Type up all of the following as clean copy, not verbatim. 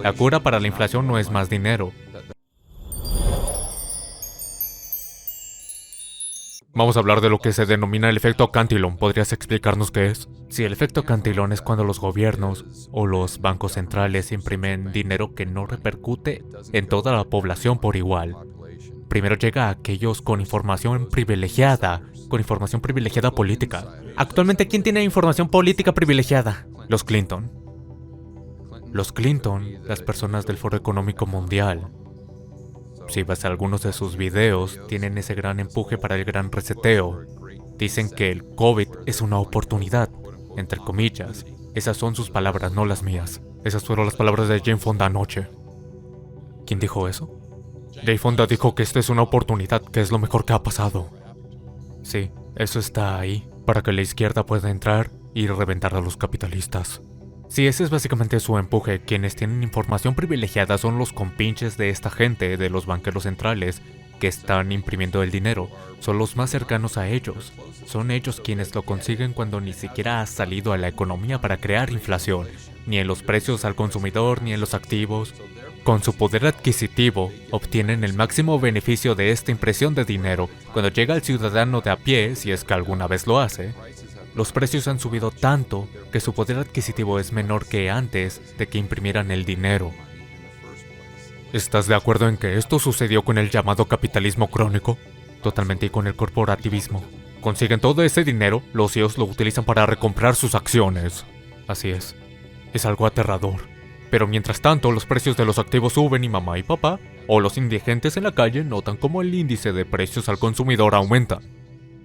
La cura para la inflación no es más dinero. Vamos a hablar de lo que se denomina el efecto Cantillon. ¿Podrías explicarnos qué es? Sí, el efecto Cantillon es cuando los gobiernos o los bancos centrales imprimen dinero que no repercute en toda la población por igual. Primero llega a aquellos con información privilegiada política. Actualmente, ¿quién tiene información política privilegiada? Los Clinton. Los Clinton, las personas del Foro Económico Mundial. Si vas a algunos de sus videos, tienen ese gran empuje para el gran reseteo. Dicen que el COVID es una oportunidad, entre comillas. Esas son sus palabras, no las mías. Esas fueron las palabras de Jane Fonda anoche. ¿Quién dijo eso? Jane Fonda dijo que esta es una oportunidad, que es lo mejor que ha pasado. Sí, eso está ahí, para que la izquierda pueda entrar y reventar a los capitalistas. Sí, ese es básicamente su empuje. Quienes tienen información privilegiada son los compinches de esta gente, de los banqueros centrales, que están imprimiendo el dinero. Son los más cercanos a ellos. Son ellos quienes lo consiguen cuando ni siquiera ha salido a la economía para crear inflación, ni en los precios al consumidor, ni en los activos. Con su poder adquisitivo, obtienen el máximo beneficio de esta impresión de dinero. Cuando llega al ciudadano de a pie, si es que alguna vez lo hace, los precios han subido tanto que su poder adquisitivo es menor que antes de que imprimieran el dinero. ¿Estás de acuerdo en que esto sucedió con el llamado capitalismo crónico? Totalmente, y con el corporativismo. Consiguen todo ese dinero, los CEOs lo utilizan para recomprar sus acciones. Así es. Es algo aterrador. Pero mientras tanto, los precios de los activos suben y mamá y papá, o los indigentes en la calle, notan cómo el índice de precios al consumidor aumenta.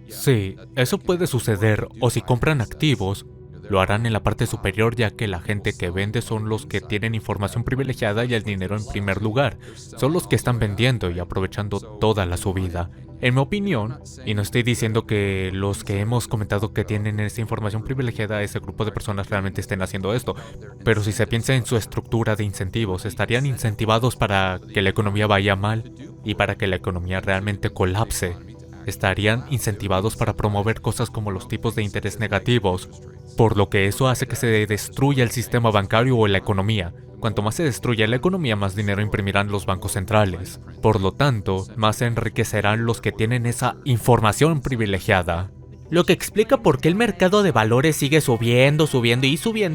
Sí, eso puede suceder, o si compran activos, lo harán en la parte superior, ya que la gente que vende son los que tienen información privilegiada y el dinero en primer lugar. Son los que están vendiendo y aprovechando toda la subida. En mi opinión, y no estoy diciendo que los que hemos comentado que tienen esa información privilegiada, ese grupo de personas realmente estén haciendo esto, pero si se piensa en su estructura de incentivos, estarían incentivados para que la economía vaya mal y para que la economía realmente colapse. Estarían incentivados para promover cosas como los tipos de interés negativos, por lo que eso hace que se destruya el sistema bancario o la economía. Cuanto más se destruya la economía, más dinero imprimirán los bancos centrales. Por lo tanto, más se enriquecerán los que tienen esa información privilegiada. Lo que explica por qué el mercado de valores sigue subiendo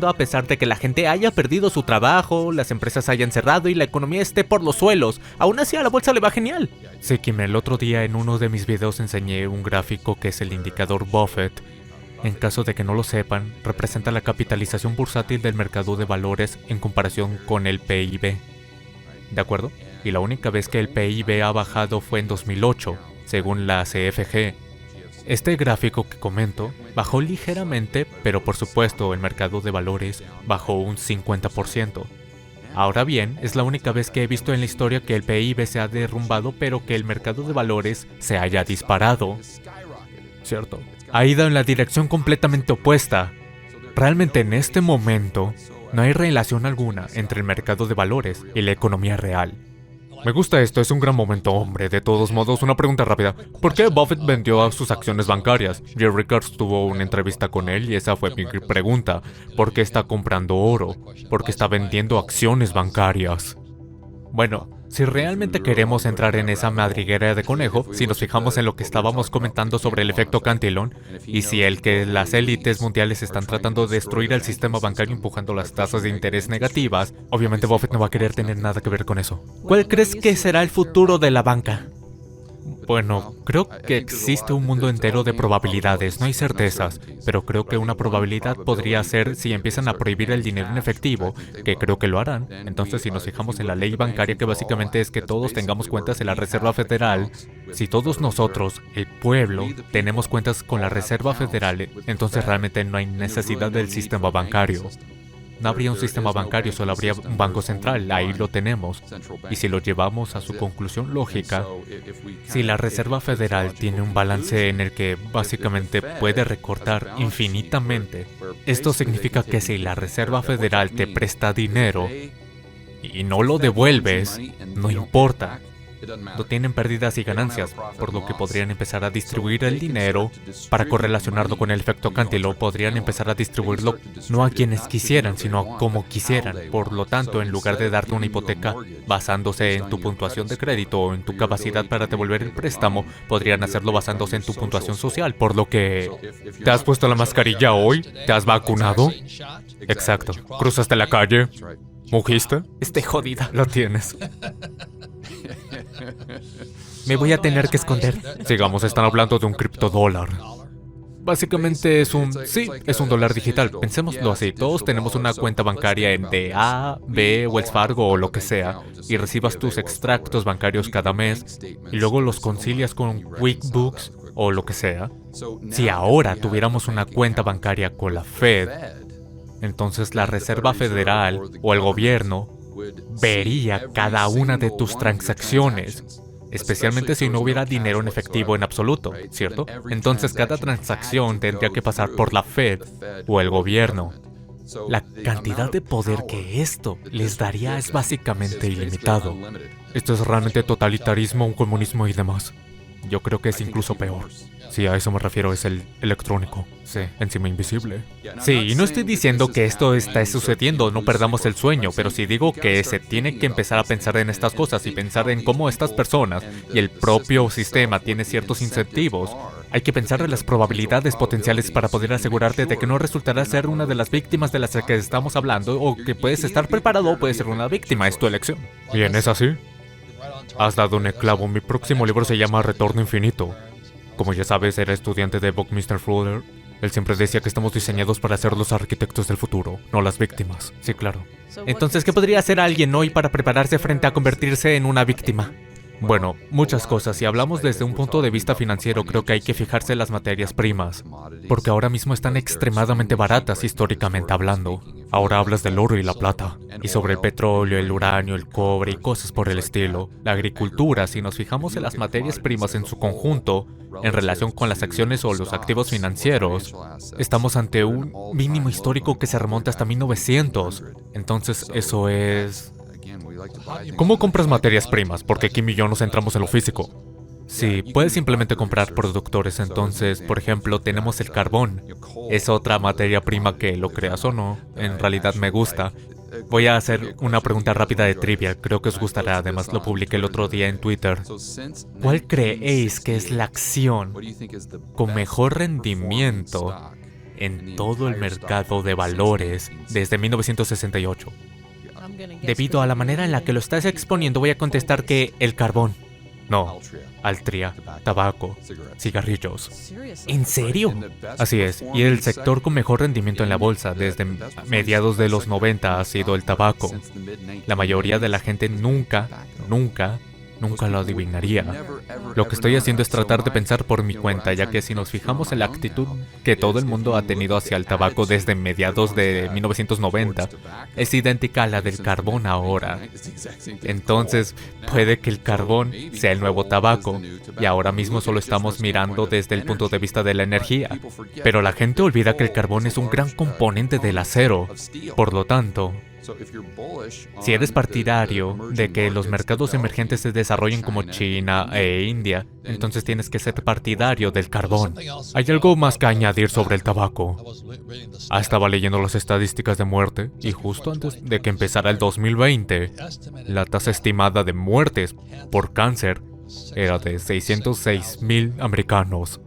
a pesar de que la gente haya perdido su trabajo, las empresas hayan cerrado y la economía esté por los suelos. Aún así a la bolsa le va genial. Sí, Kim, el otro día en uno de mis videos enseñé un gráfico que es el indicador Buffett. En caso de que no lo sepan, representa la capitalización bursátil del mercado de valores en comparación con el PIB. ¿De acuerdo? Y la única vez que el PIB ha bajado fue en 2008, según la CFG. Este gráfico que comento bajó ligeramente, pero por supuesto el mercado de valores bajó un 50%. Ahora bien, es la única vez que he visto en la historia que el PIB se ha derrumbado, pero que el mercado de valores se haya disparado. ¿Cierto? Ha ido en la dirección completamente opuesta. Realmente en este momento no hay relación alguna entre el mercado de valores y la economía real. Me gusta esto, es un gran momento, hombre. De todos modos, una pregunta rápida. ¿Por qué Buffett vendió sus acciones bancarias? Jerry Rickards tuvo una entrevista con él y esa fue mi pregunta. ¿Por qué está comprando oro? ¿Por qué está vendiendo acciones bancarias? Bueno, si realmente queremos entrar en esa madriguera de conejo, si nos fijamos en lo que estábamos comentando sobre el efecto Cantillon, y si el que las élites mundiales están tratando de destruir el sistema bancario empujando las tasas de interés negativas, obviamente Buffett no va a querer tener nada que ver con eso. ¿Cuál crees que será el futuro de la banca? Bueno, creo que existe un mundo entero de probabilidades, no hay certezas, pero creo que una probabilidad podría ser si empiezan a prohibir el dinero en efectivo, que creo que lo harán. Entonces, si nos fijamos en la ley bancaria, que básicamente es que todos tengamos cuentas en la Reserva Federal, si todos nosotros, el pueblo, tenemos cuentas con la Reserva Federal, entonces realmente no hay necesidad del sistema bancario. No habría un sistema bancario, solo habría un banco central, ahí lo tenemos. Y si lo llevamos a su conclusión lógica, si la Reserva Federal tiene un balance en el que básicamente puede recortar infinitamente, esto significa que si la Reserva Federal te presta dinero y no lo devuelves, no importa. No tienen pérdidas y ganancias, por lo que podrían empezar a distribuir el dinero para correlacionarlo con el efecto Cantillon. Podrían empezar a distribuirlo no a quienes quisieran, sino a como quisieran. Por lo tanto, en lugar de darte una hipoteca basándose en tu puntuación de crédito o en tu capacidad para devolver el préstamo, podrían hacerlo basándose en tu puntuación social. Por lo que... ¿Te has puesto la mascarilla hoy? ¿Te has vacunado? Exacto. ¿Cruzaste la calle? ¿Mugiste? Estoy jodida. Lo tienes. Me voy a tener que esconder. Sigamos, están hablando de un criptodólar. Básicamente es un... Sí, es un dólar digital. Pensémoslo así. Todos tenemos una cuenta bancaria en A, B, Wells Fargo o lo que sea. Y recibas tus extractos bancarios cada mes. Y luego los concilias con QuickBooks o lo que sea. Si ahora tuviéramos una cuenta bancaria con la Fed, entonces la Reserva Federal o el gobierno vería cada una de tus transacciones, especialmente si no hubiera dinero en efectivo en absoluto, ¿cierto? Entonces cada transacción tendría que pasar por la Fed o el gobierno. La cantidad de poder que esto les daría es básicamente ilimitado. Esto es realmente totalitarismo, un comunismo y demás. Yo creo que es incluso peor. Sí, a eso me refiero, es el electrónico. Sí, encima invisible. Sí, y no estoy diciendo que esto está sucediendo, no perdamos el sueño, pero sí digo que se tiene que empezar a pensar en estas cosas y pensar en cómo estas personas y el propio sistema tiene ciertos incentivos. Hay que pensar en las probabilidades potenciales para poder asegurarte de que no resultará ser una de las víctimas de las que estamos hablando, o que puedes estar preparado o puedes ser una víctima, es tu elección. Bien, ¿es así? Has dado un clavo. Mi próximo libro se llama Retorno Infinito. Como ya sabes, era estudiante de Buckminster Fuller. Él siempre decía que estamos diseñados para ser los arquitectos del futuro, no las víctimas. Sí, claro. Entonces, ¿qué podría hacer alguien hoy para prepararse frente a convertirse en una víctima? Bueno, muchas cosas. Si hablamos desde un punto de vista financiero, creo que hay que fijarse en las materias primas, porque ahora mismo están extremadamente baratas históricamente hablando. Ahora hablas del oro y la plata, y sobre el petróleo, el uranio, el cobre y cosas por el estilo. La agricultura, si nos fijamos en las materias primas en su conjunto, en relación con las acciones o los activos financieros, estamos ante un mínimo histórico que se remonta hasta 1900. Entonces, eso es... ¿Cómo compras materias primas? Porque Kim y yo nos centramos en lo físico. Sí, puedes simplemente comprar productores. Entonces, por ejemplo, tenemos el carbón. Es otra materia prima que, lo creas o no, en realidad me gusta. Voy a hacer una pregunta rápida de trivia, creo que os gustará, además lo publiqué el otro día en Twitter. ¿Cuál creéis que es la acción con mejor rendimiento en todo el mercado de valores desde 1968? Debido a la manera en la que lo estás exponiendo, voy a contestar que el carbón. No, Altria, tabaco, cigarrillos. ¿En serio? Así es, y el sector con mejor rendimiento en la bolsa desde mediados de los 90 ha sido el tabaco. La mayoría de la gente nunca lo adivinaría. Lo que estoy haciendo es tratar de pensar por mi cuenta, ya que si nos fijamos en la actitud que todo el mundo ha tenido hacia el tabaco desde mediados de 1990, es idéntica a la del carbón ahora. Entonces, puede que el carbón sea el nuevo tabaco, y ahora mismo solo estamos mirando desde el punto de vista de la energía. Pero la gente olvida que el carbón es un gran componente del acero. Por lo tanto, si eres partidario de que los mercados emergentes se desarrollen como China e India, entonces tienes que ser partidario del carbón. ¿Hay algo más que añadir sobre el tabaco? Estaba leyendo las estadísticas de muerte, y justo antes de que empezara el 2020, la tasa estimada de muertes por cáncer era de 606,000 americanos.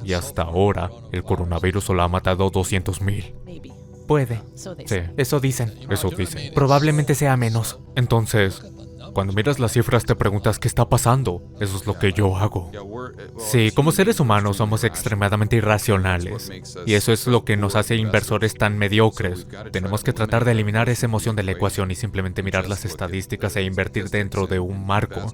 Y hasta ahora, el coronavirus solo ha matado 200,000. Puede. Sí, eso dicen. Eso dicen. Probablemente sea menos. Entonces, cuando miras las cifras te preguntas qué está pasando. Eso es lo que yo hago. Sí, como seres humanos somos extremadamente irracionales. Y eso es lo que nos hace inversores tan mediocres. Tenemos que tratar de eliminar esa emoción de la ecuación y simplemente mirar las estadísticas e invertir dentro de un marco.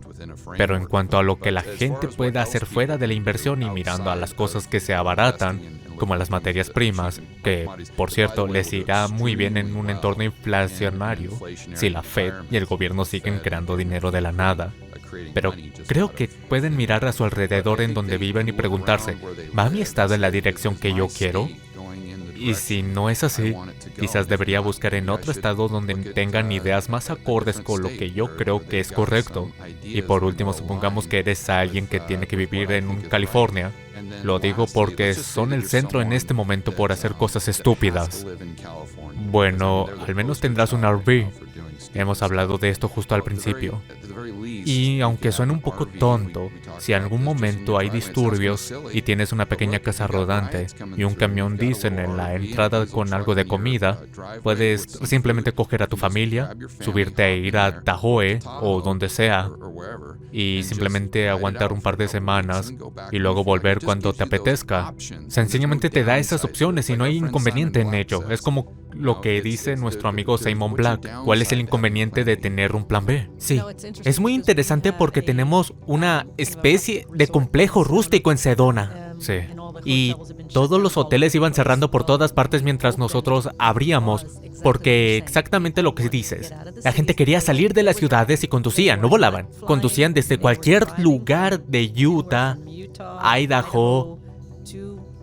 Pero en cuanto a lo que la gente puede hacer fuera de la inversión y mirando a las cosas que se abaratan, como las materias primas, que, por cierto, les irá muy bien en un entorno inflacionario si la Fed y el gobierno siguen creando dinero de la nada. Pero creo que pueden mirar a su alrededor en donde viven y preguntarse, ¿va mi estado en la dirección que yo quiero? Y si no es así, quizás debería buscar en otro estado donde tengan ideas más acordes con lo que yo creo que es correcto. Y por último, supongamos que eres alguien que tiene que vivir en California. Lo digo porque son el centro en este momento por hacer cosas estúpidas. Bueno, al menos tendrás un RV. Hemos hablado de esto justo al principio. Y aunque suene un poco tonto, si en algún momento hay disturbios y tienes una pequeña casa rodante y un camión diésel en la entrada con algo de comida, puedes simplemente coger a tu familia, subirte a ir a Tahoe o donde sea y simplemente aguantar un par de semanas y luego volver cuando te apetezca. Sencillamente te da esas opciones y no hay inconveniente en ello. Es como lo que dice nuestro amigo Simon Black. ¿Cuál es el inconveniente de tener un plan B? Sí, es muy interesante porque tenemos una especie de complejo rústico en Sedona. Sí. Y todos los hoteles iban cerrando por todas partes mientras nosotros abríamos, porque exactamente lo que dices. La gente quería salir de las ciudades y conducían, no volaban. Conducían desde cualquier lugar de Utah, Idaho,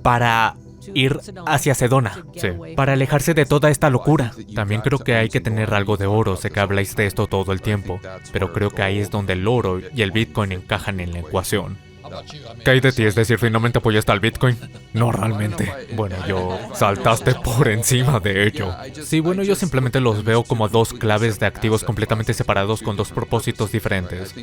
para ir hacia Sedona, Sí. para alejarse de toda esta locura. También creo que hay que tener algo de oro, sé que habláis de esto todo el tiempo, pero creo que ahí es donde el oro y el Bitcoin encajan en la ecuación. ¿Qué hay de ti? Es decir, ¿finalmente apoyaste al Bitcoin? No realmente. Bueno, yo saltaste por encima de ello. Sí, bueno, yo simplemente los veo como dos claves de activos completamente separados con dos propósitos diferentes.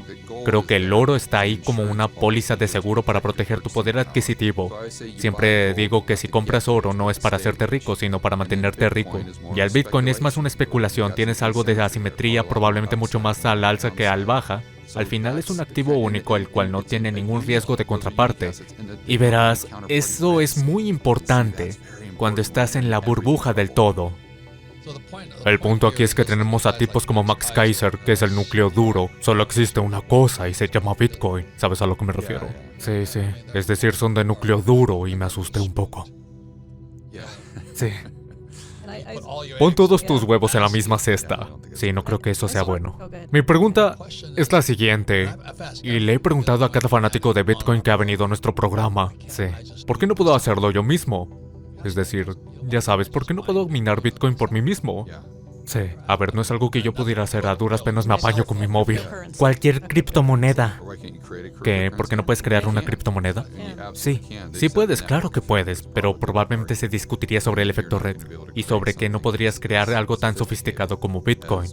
Creo que el oro está ahí como una póliza de seguro para proteger tu poder adquisitivo. Siempre digo que si compras oro no es para hacerte rico, sino para mantenerte rico. Y el Bitcoin es más una especulación, tienes algo de asimetría, probablemente mucho más al alza que al baja. Al final es un activo único el cual no tiene ningún riesgo de contraparte. Y verás, eso es muy importante cuando estás en la burbuja del todo. El punto aquí es que tenemos a tipos como Max Kaiser, que es el núcleo duro. Solo existe una cosa y se llama Bitcoin. ¿Sabes a lo que me refiero? Sí, sí. Es decir, son de núcleo duro y me asusté un poco. Sí. Pon todos tus huevos en la misma cesta. Sí, no creo que eso sea bueno. Mi pregunta es la siguiente, y le he preguntado a cada fanático de Bitcoin que ha venido a nuestro programa. Sí. ¿Por qué no puedo hacerlo yo mismo? Es decir, ya sabes, ¿por qué no puedo minar Bitcoin por mí mismo? Sí. A ver, no es algo que yo pudiera hacer, a duras penas me apaño con mi móvil. Cualquier criptomoneda. ¿Qué? ¿Por qué no puedes crear una criptomoneda? Sí. Sí puedes, claro que puedes, pero probablemente se discutiría sobre el efecto red y sobre que no podrías crear algo tan sofisticado como Bitcoin.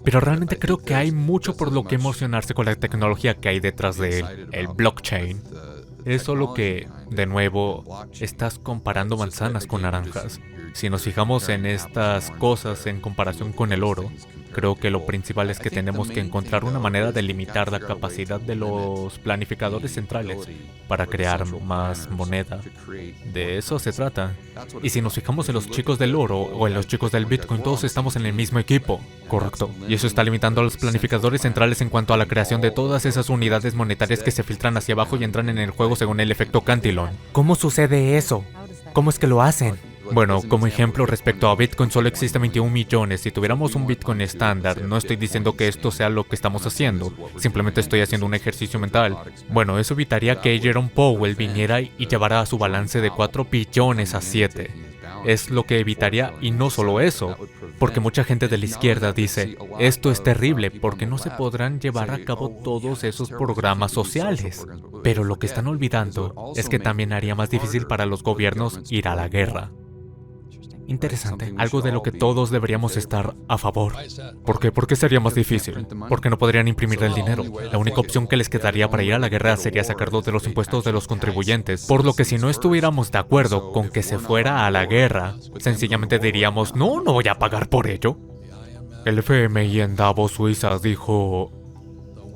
Pero realmente creo que hay mucho por lo que emocionarse con la tecnología que hay detrás de él, el blockchain. Es solo que, de nuevo, estás comparando manzanas con naranjas. Si nos fijamos en estas cosas en comparación con el oro, creo que lo principal es que tenemos que encontrar una manera de limitar la capacidad de los planificadores centrales para crear más moneda. De eso se trata. Y si nos fijamos en los chicos del oro o en los chicos del Bitcoin, todos estamos en el mismo equipo. Correcto. Y eso está limitando a los planificadores centrales en cuanto a la creación de todas esas unidades monetarias que se filtran hacia abajo y entran en el juego según el efecto Cantillon. ¿Cómo sucede eso? ¿Cómo es que lo hacen? Bueno, como ejemplo respecto a Bitcoin solo existe 21 millones. Si tuviéramos un Bitcoin estándar, no estoy diciendo que esto sea lo que estamos haciendo, simplemente estoy haciendo un ejercicio mental. Bueno, eso evitaría que Jerome Powell viniera y llevara a su balance de 4 billones a 7. Es lo que evitaría, y no solo eso, porque mucha gente de la izquierda dice, esto es terrible porque no se podrán llevar a cabo todos esos programas sociales. Pero lo que están olvidando es que también haría más difícil para los gobiernos ir a la guerra. Interesante, algo de lo que todos deberíamos estar a favor. ¿Por qué? ¿Por qué sería más difícil? Porque no podrían imprimir el dinero. La única opción que les quedaría para ir a la guerra sería sacarlo de los impuestos de los contribuyentes. Por lo que si no estuviéramos de acuerdo con que se fuera a la guerra, sencillamente diríamos, no voy a pagar por ello. El FMI en Davos, Suiza, dijo,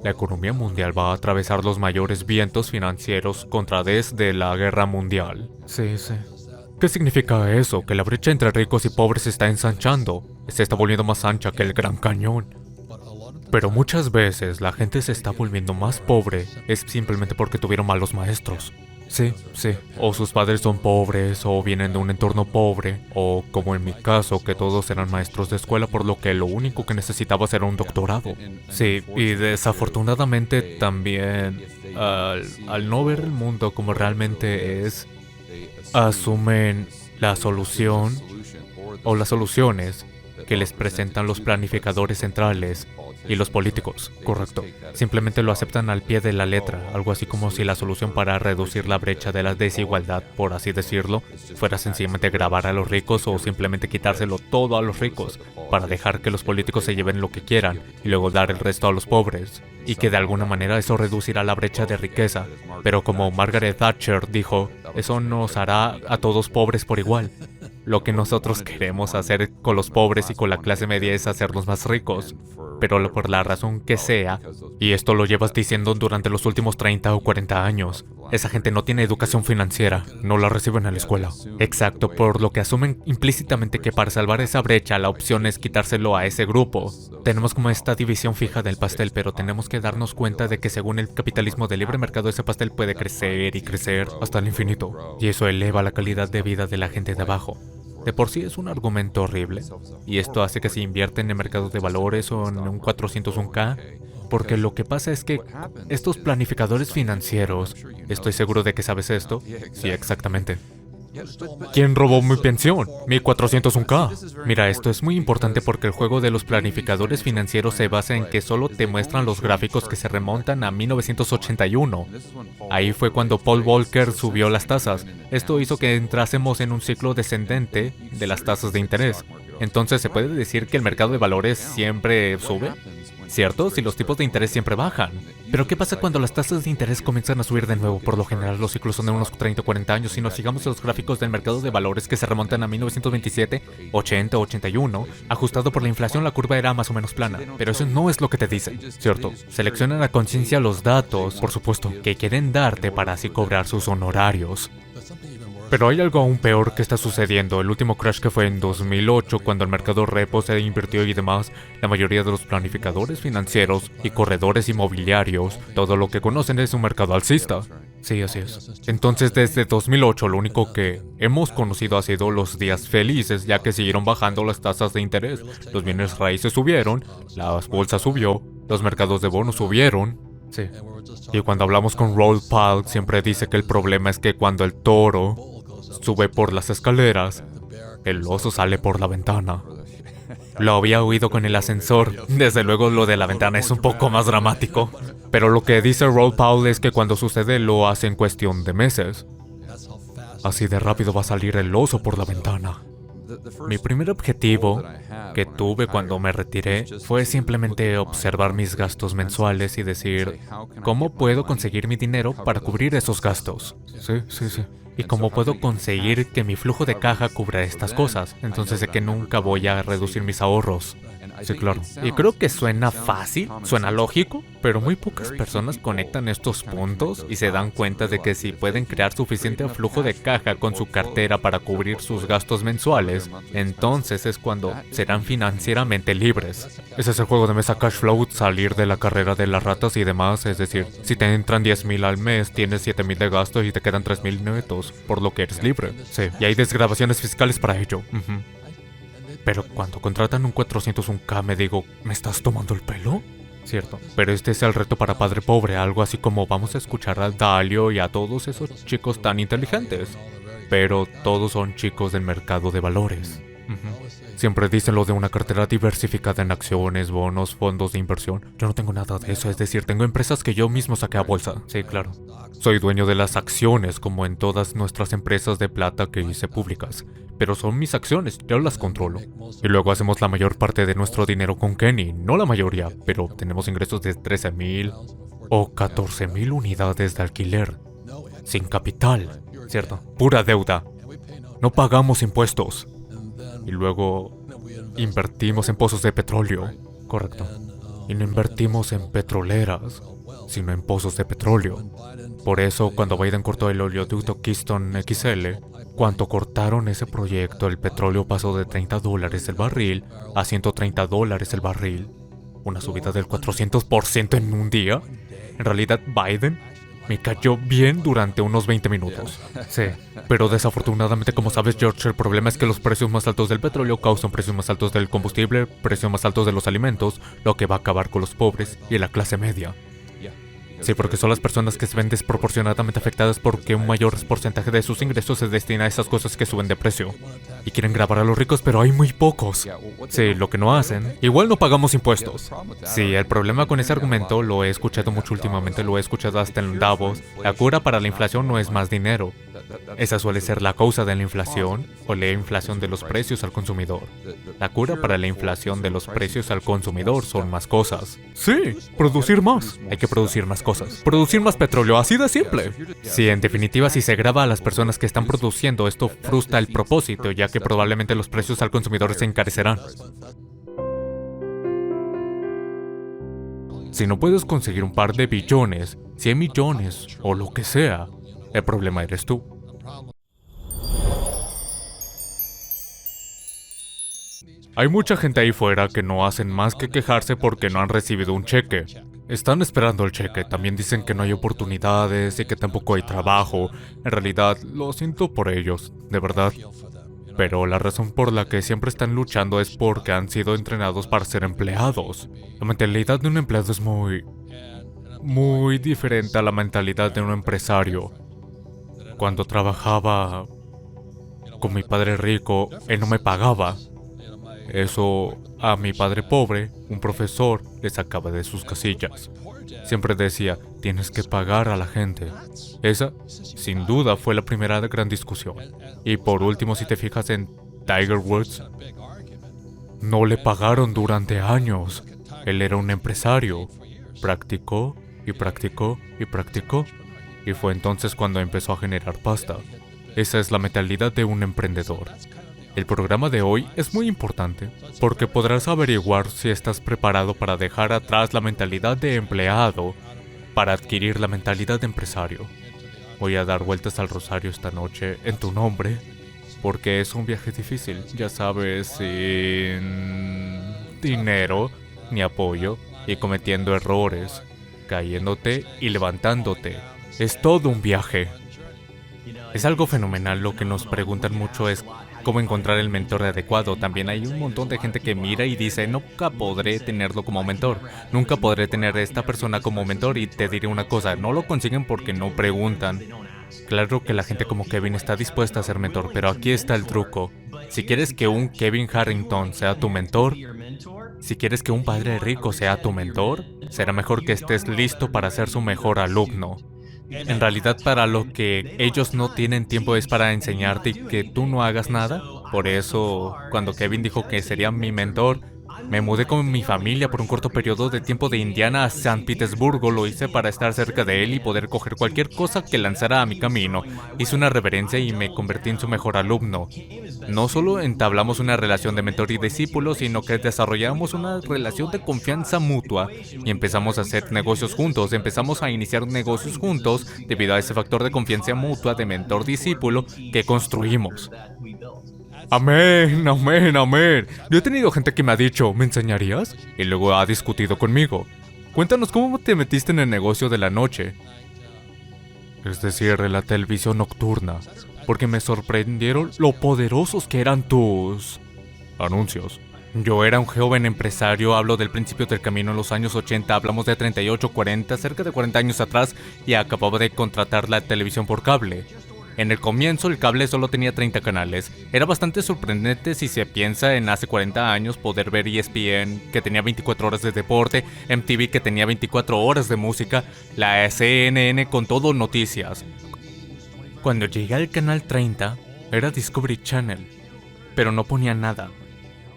la economía mundial va a atravesar los mayores vientos financieros contra desde la guerra mundial. Sí, sí. ¿Qué significa eso? Que la brecha entre ricos y pobres se está ensanchando. Se está volviendo más ancha que el Gran Cañón. Pero muchas veces la gente se está volviendo más pobre es simplemente porque tuvieron malos maestros. Sí, sí. O sus padres son pobres, o vienen de un entorno pobre, o como en mi caso, que todos eran maestros de escuela, por lo que lo único que necesitabas era un doctorado. Sí, y desafortunadamente también, al no ver el mundo como realmente es, asumen La solución o las soluciones que les presentan los planificadores centrales y los políticos, correcto. Simplemente lo aceptan al pie de la letra, algo así como si la solución para reducir la brecha de la desigualdad, por así decirlo, fuera sencillamente grabar a los ricos o simplemente quitárselo todo a los ricos, para dejar que los políticos se lleven lo que quieran y luego dar el resto a los pobres. Y que de alguna manera eso reducirá la brecha de riqueza. Pero como Margaret Thatcher dijo, eso nos hará a todos pobres por igual. Lo que nosotros queremos hacer con los pobres y con la clase media es hacernos más ricos. Pero por la razón que sea, y esto lo llevas diciendo durante los últimos 30 o 40 años, esa gente no tiene educación financiera, no la reciben en la escuela. Exacto, por lo que asumen implícitamente que para salvar esa brecha la opción es quitárselo a ese grupo. Tenemos como esta división fija del pastel, pero tenemos que darnos cuenta de que según el capitalismo de libre mercado ese pastel puede crecer y crecer hasta el infinito. Y eso eleva la calidad de vida de la gente de abajo. De por sí es un argumento horrible, y esto hace que se invierten en mercados de valores o en un 401k, porque lo que pasa es que estos planificadores financieros, estoy seguro de que sabes esto, sí, exactamente. ¿Quién robó mi pensión? Mi 401k. Mira, esto es muy importante porque el juego de los planificadores financieros se basa en que solo te muestran los gráficos que se remontan a 1981. Ahí fue cuando Paul Volcker subió las tasas. Esto hizo que entrásemos en un ciclo descendente de las tasas de interés. Entonces, ¿se puede decir que el mercado de valores siempre sube? ¿Cierto? Si los tipos de interés siempre bajan. Pero ¿qué pasa cuando las tasas de interés comienzan a subir de nuevo? Por lo general los ciclos son de unos 30 o 40 años. Si nos sigamos los gráficos del mercado de valores que se remontan a 1927, 80, 81, ajustado por la inflación la curva era más o menos plana. Pero eso no es lo que te dicen, ¿cierto? Seleccionan a conciencia los datos, por supuesto, que quieren darte para así cobrar sus honorarios. Pero hay algo aún peor que está sucediendo. El último crash que fue en 2008, cuando el mercado repo se invirtió y demás, la mayoría de los planificadores financieros y corredores inmobiliarios, todo lo que conocen es un mercado alcista. Sí, así es. Entonces, desde 2008, lo único que hemos conocido ha sido los días felices, ya que siguieron bajando las tasas de interés. Los bienes raíces subieron, las bolsas subió, los mercados de bonos subieron. Sí. Y cuando hablamos con Raoul Pal, siempre dice que el problema es que cuando el toro sube por las escaleras, el oso sale por la ventana. Lo había oído con el ascensor. Desde luego lo de la ventana es un poco más dramático. Pero lo que dice Raoul Pal es que cuando sucede lo hace en cuestión de meses. Así de rápido va a salir el oso por la ventana. Mi primer objetivo que tuve cuando me retiré fue simplemente observar mis gastos mensuales y decir, ¿cómo puedo conseguir mi dinero para cubrir esos gastos? Sí. ¿Y cómo puedo conseguir que mi flujo de caja cubra estas cosas? Entonces sé que nunca voy a reducir mis ahorros. Sí, claro. Y creo que suena fácil, suena lógico, pero muy pocas personas conectan estos puntos y se dan cuenta de que si pueden crear suficiente flujo de caja con su cartera para cubrir sus gastos mensuales, entonces es cuando serán financieramente libres. Ese es el juego de mesa cash flow, salir de la carrera de las ratas y demás, es decir, si te entran 10,000 al mes, tienes 7,000 de gastos y te quedan 3,000 netos, por lo que eres libre. Sí, y hay desgravaciones fiscales para ello. Pero cuando contratan un 401k me digo, ¿me estás tomando el pelo? Cierto, pero este es el reto para padre pobre, algo así como vamos a escuchar a Dalio y a todos esos chicos tan inteligentes. Pero todos son chicos del mercado de valores. Siempre dicen lo de una cartera diversificada en acciones, bonos, fondos de inversión. Yo no tengo nada de eso, es decir, tengo empresas que yo mismo saqué a bolsa. Sí, claro. Soy dueño de las acciones, como en todas nuestras empresas de plata que hice públicas. Pero son mis acciones, yo las controlo. Y luego hacemos la mayor parte de nuestro dinero con Kenny. No la mayoría, pero tenemos ingresos de 13,000 o 14,000 unidades de alquiler. Sin capital, ¿cierto? Pura deuda. No pagamos impuestos. Y luego invertimos en pozos de petróleo. Correcto. Y no invertimos en petroleras, sino en pozos de petróleo. Por eso, cuando Biden cortó el oleoducto Keystone XL, cuando cortaron ese proyecto, el petróleo pasó de $30 el barril a $130 el barril. Una subida del 400% en un día. En realidad, Biden me cayó bien durante unos 20 minutos. Sí, pero desafortunadamente, como sabes, George, el problema es que los precios más altos del petróleo causan precios más altos del combustible, precios más altos de los alimentos, lo que va a acabar con los pobres y la clase media. Sí, porque son las personas que se ven desproporcionadamente afectadas porque un mayor porcentaje de sus ingresos se destina a esas cosas que suben de precio. Y quieren grabar a los ricos, pero hay muy pocos. Sí, lo que no hacen. Igual no pagamos impuestos. Sí, el problema con ese argumento lo he escuchado mucho últimamente, lo he escuchado hasta en Davos. La cura para la inflación no es más dinero. Esa suele ser la causa de la inflación o la inflación de los precios al consumidor. La cura para la inflación de los precios al consumidor son más cosas. Sí, producir más. Hay que producir más cosas. Producir más petróleo, así de simple. Sí, en definitiva, si se graba a las personas que están produciendo, esto frustra el propósito, ya que probablemente los precios al consumidor se encarecerán. Si no puedes conseguir un par de billones, 100 millones o lo que sea, el problema eres tú. Hay mucha gente ahí fuera que no hacen más que quejarse porque no han recibido un cheque. Están esperando el cheque, también dicen que no hay oportunidades y que tampoco hay trabajo. En realidad, lo siento por ellos, de verdad. Pero la razón por la que siempre están luchando es porque han sido entrenados para ser empleados. La mentalidad de un empleado es muy diferente a la mentalidad de un empresario. Cuando trabajaba con mi padre rico, él no me pagaba. Eso a mi padre pobre, un profesor, le sacaba de sus casillas. Siempre decía, tienes que pagar a la gente. Esa, sin duda, fue la primera gran discusión. Y por último, si te fijas en Tiger Woods, no le pagaron durante años. Él era un empresario. Practicó y practicó y practicó. Y fue entonces cuando empezó a generar pasta. Esa es la mentalidad de un emprendedor. El programa de hoy es muy importante porque podrás averiguar si estás preparado para dejar atrás la mentalidad de empleado para adquirir la mentalidad de empresario. Voy a dar vueltas al rosario esta noche en tu nombre porque es un viaje difícil, ya sabes, sin dinero ni apoyo y cometiendo errores, cayéndote y levantándote. Es todo un viaje. Es algo fenomenal. Lo que nos preguntan mucho es cómo encontrar el mentor adecuado. También hay un montón de gente que mira y dice, nunca podré tenerlo como mentor. Nunca podré tener a esta persona como mentor. Y te diré una cosa, no lo consiguen porque no preguntan. Claro que la gente como Kevin está dispuesta a ser mentor, pero aquí está el truco. Si quieres que un Kevin Harrington sea tu mentor, si quieres que un padre rico sea tu mentor, será mejor que estés listo para ser su mejor alumno. En realidad, para lo que ellos no tienen tiempo es para enseñarte y que tú no hagas nada. Por eso, cuando Kevin dijo que sería mi mentor, me mudé con mi familia por un corto periodo de tiempo de Indiana a San Petersburgo. Lo hice para estar cerca de él y poder coger cualquier cosa que lanzara a mi camino. Hice una reverencia y me convertí en su mejor alumno. No solo entablamos una relación de mentor y discípulo, sino que desarrollamos una relación de confianza mutua y empezamos a hacer negocios juntos. Empezamos a iniciar negocios juntos debido a ese factor de confianza mutua de mentor-discípulo que construimos. Amén, amén, amén. Yo he tenido gente que me ha dicho, ¿me enseñarías? Y luego ha discutido conmigo. Cuéntanos cómo te metiste en el negocio de la noche. Es decir, en la televisión nocturna. Porque me sorprendieron lo poderosos que eran tus anuncios. Yo era un joven empresario, hablo del principio del camino en los años 80, hablamos de 38, 40, cerca de 40 años atrás, y acababa de contratar la televisión por cable. En el comienzo el cable solo tenía 30 canales. Era bastante sorprendente si se piensa en hace 40 años poder ver ESPN, que tenía 24 horas de deporte, MTV, que tenía 24 horas de música, la CNN con todo noticias. Cuando llegué al canal 30, era Discovery Channel, pero no ponía nada.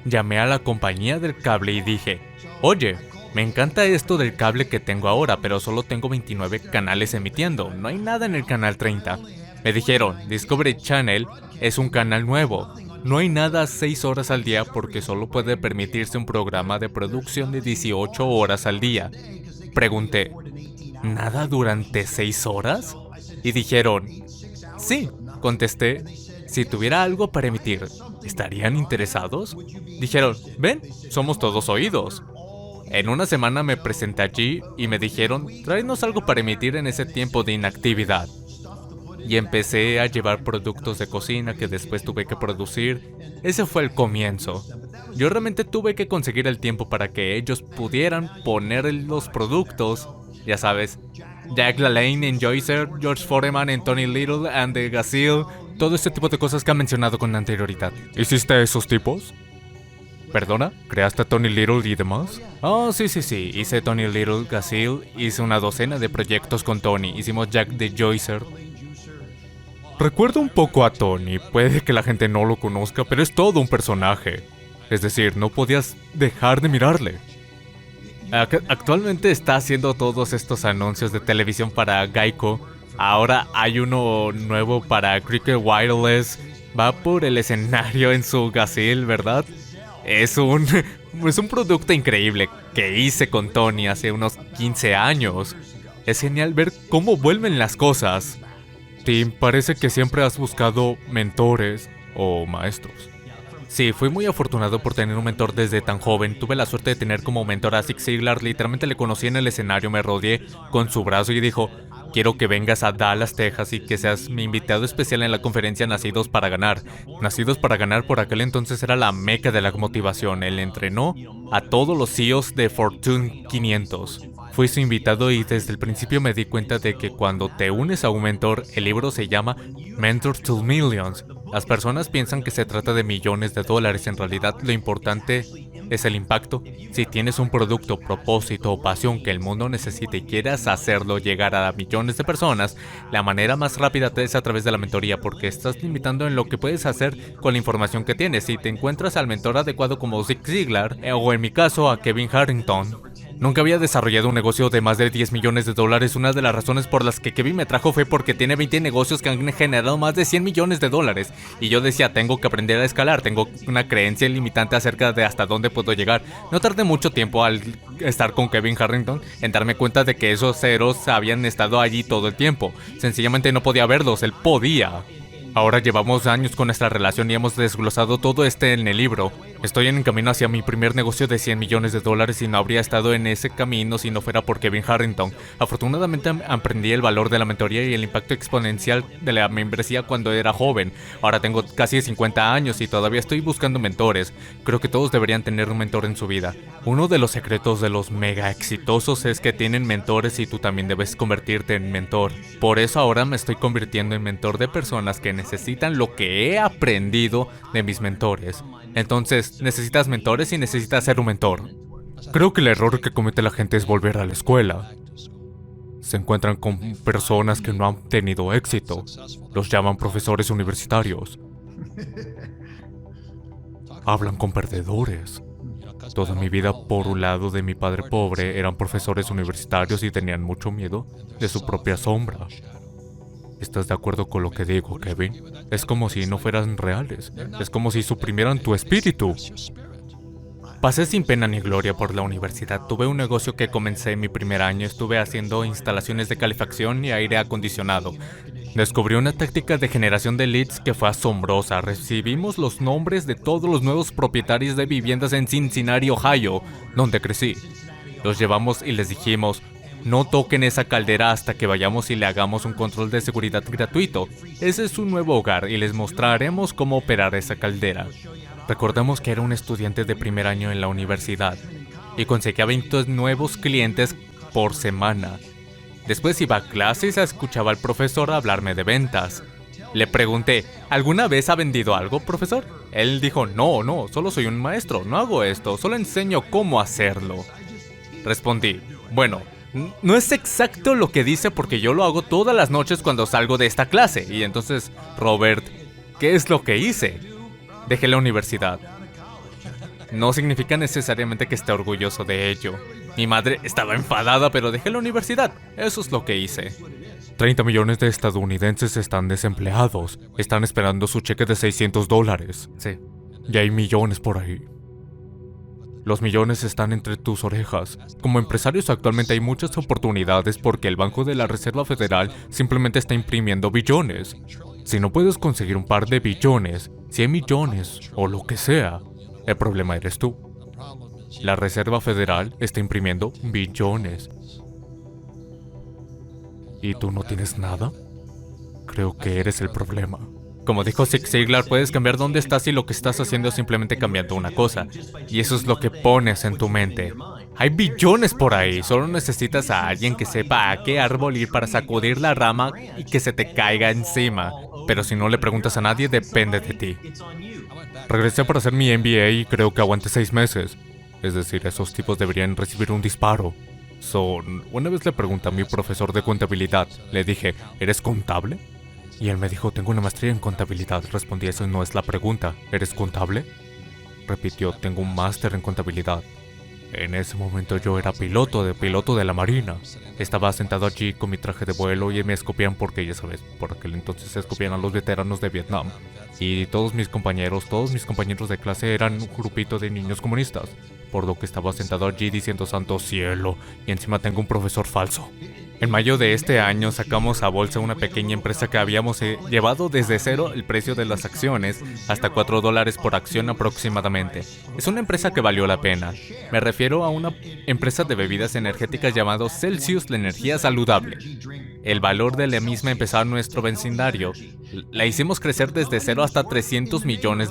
Llamé a la compañía del cable y dije, oye, me encanta esto del cable que tengo ahora, pero solo tengo 29 canales emitiendo, no hay nada en el canal 30. Me dijeron, Discovery Channel es un canal nuevo. No hay nada 6 horas al día porque solo puede permitirse un programa de producción de 18 horas al día. Pregunté, ¿nada durante 6 horas? Y dijeron, sí, contesté, si tuviera algo para emitir, ¿estarían interesados? Dijeron, ven, somos todos oídos. En una semana me presenté allí y me dijeron, tráenos algo para emitir en ese tiempo de inactividad. Y empecé a llevar productos de cocina que después tuve que producir. Ese fue el comienzo. Yo realmente tuve que conseguir el tiempo para que ellos pudieran poner los productos, ya sabes, Jack LaLanne en Joycer, George Foreman en Tony Little and the Gazelle, todo este tipo de cosas que han mencionado con anterioridad. ¿Hiciste esos tipos? ¿Perdona? ¿Creaste a Tony Little y demás? Oh, sí, hice Tony Little, Gazelle, hice una docena de proyectos con Tony, hicimos Jack the Joycer. Recuerdo un poco a Tony, puede que la gente no lo conozca, pero es todo un personaje. Es decir, no podías dejar de mirarle. Actualmente está haciendo todos estos anuncios de televisión para Geico. Ahora hay uno nuevo para Cricket Wireless. Va por el escenario en su Gazelle, ¿verdad? Es un producto increíble que hice con Tony hace unos 15 años. Es genial ver cómo vuelven las cosas. Tim, parece que siempre has buscado mentores o maestros. Sí, fui muy afortunado por tener un mentor desde tan joven. Tuve la suerte de tener como mentor a Zig Ziglar. Literalmente le conocí en el escenario, me rodeé con su brazo y dijo: quiero que vengas a Dallas, Texas y que seas mi invitado especial en la conferencia Nacidos para Ganar. Nacidos para Ganar por aquel entonces era la meca de la motivación. Él entrenó a todos los CEOs de Fortune 500. Fui su invitado y desde el principio me di cuenta de que cuando te unes a un mentor, el libro se llama Mentors to Millions. Las personas piensan que se trata de millones de dólares, en realidad lo importante es el impacto. Si tienes un producto, propósito o pasión que el mundo necesita y quieras hacerlo llegar a millones de personas, la manera más rápida es a través de la mentoría, porque estás limitando en lo que puedes hacer con la información que tienes. Si te encuentras al mentor adecuado como Zig Ziglar, o en mi caso a Kevin Harrington. Nunca había desarrollado un negocio de más de 10 millones de dólares. Una de las razones por las que Kevin me trajo fue porque tiene 20 negocios que han generado más de 100 millones de dólares. Y yo decía, tengo que aprender a escalar, tengo una creencia limitante acerca de hasta dónde puedo llegar. No tardé mucho tiempo al estar con Kevin Harrington en darme cuenta de que esos ceros habían estado allí todo el tiempo. Sencillamente no podía verlos, él podía. Ahora llevamos años con nuestra relación y hemos desglosado todo en el libro. Estoy en camino hacia mi primer negocio de 100 millones de dólares y no habría estado en ese camino si no fuera por Kevin Harrington. Afortunadamente aprendí el valor de la mentoría y el impacto exponencial de la membresía cuando era joven. Ahora tengo casi 50 años y todavía estoy buscando mentores. Creo que todos deberían tener un mentor en su vida. Uno de los secretos de los mega exitosos es que tienen mentores y tú también debes convertirte en mentor. Por eso ahora me estoy convirtiendo en mentor de personas que necesitan lo que he aprendido de mis mentores. Entonces, necesitas mentores y necesitas ser un mentor. Creo que el error que comete la gente es volver a la escuela. Se encuentran con personas que no han tenido éxito. Los llaman profesores universitarios. Hablan con perdedores. Toda mi vida, por un lado de mi padre pobre, eran profesores universitarios y tenían mucho miedo de su propia sombra. ¿Estás de acuerdo con lo que digo, Kevin? Es como si no fueran reales. Es como si suprimieran tu espíritu. Pasé sin pena ni gloria por la universidad. Tuve un negocio que comencé en mi primer año. Estuve haciendo instalaciones de calefacción y aire acondicionado. Descubrí una táctica de generación de leads que fue asombrosa. Recibimos los nombres de todos los nuevos propietarios de viviendas en Cincinnati, Ohio, donde crecí. Los llevamos y les dijimos: no toquen esa caldera hasta que vayamos y le hagamos un control de seguridad gratuito. Ese es su nuevo hogar y les mostraremos cómo operar esa caldera. Recordemos que era un estudiante de primer año en la universidad y conseguía 20 nuevos clientes por semana. Después iba a clase y se escuchaba al profesor hablarme de ventas. Le pregunté: ¿alguna vez ha vendido algo, profesor? Él dijo: no, solo soy un maestro, no hago esto, solo enseño cómo hacerlo. Respondí: bueno, no es exacto lo que dice porque yo lo hago todas las noches cuando salgo de esta clase. Y entonces, Robert, ¿qué es lo que hice? Dejé la universidad. No significa necesariamente que esté orgulloso de ello. Mi madre estaba enfadada, pero dejé la universidad. Eso es lo que hice. 30 millones de estadounidenses están desempleados. Están esperando su cheque de $600. Sí. Y hay millones por ahí. Los millones están entre tus orejas. Como empresarios actualmente hay muchas oportunidades porque el Banco de la Reserva Federal simplemente está imprimiendo billones. Si no puedes conseguir un par de billones, 100 millones o lo que sea, el problema eres tú. La Reserva Federal está imprimiendo billones. ¿Y tú no tienes nada? Creo que eres el problema. Como dijo Zig Ziglar, puedes cambiar dónde estás y lo que estás haciendo simplemente cambiando una cosa. Y eso es lo que pones en tu mente. Hay billones por ahí, solo necesitas a alguien que sepa a qué árbol ir para sacudir la rama y que se te caiga encima. Pero si no le preguntas a nadie, depende de ti. Regresé para hacer mi MBA y creo que aguanté 6 meses. Es decir, esos tipos deberían recibir un disparo. Una vez le pregunté a mi profesor de contabilidad, le dije, ¿eres contable? Y él me dijo, tengo una maestría en contabilidad. Respondí, eso no es la pregunta, ¿eres contable? Repitió, tengo un máster en contabilidad. En ese momento yo era piloto de la marina. Estaba sentado allí con mi traje de vuelo y me escupían porque, ya sabes, por aquel entonces escupían a los veteranos de Vietnam. Y todos mis compañeros de clase eran un grupito de niños comunistas. Por lo que estaba sentado allí diciendo santo cielo, y encima tengo un profesor falso. En mayo de este año sacamos a bolsa una pequeña empresa que habíamos llevado desde cero el precio de las acciones hasta $4 por acción aproximadamente. Es una empresa que valió la pena. Me refiero a una empresa de bebidas energéticas llamado Celsius la Energía Saludable. El valor de la misma empezó en nuestro vecindario. La hicimos crecer desde cero hasta $300 millones.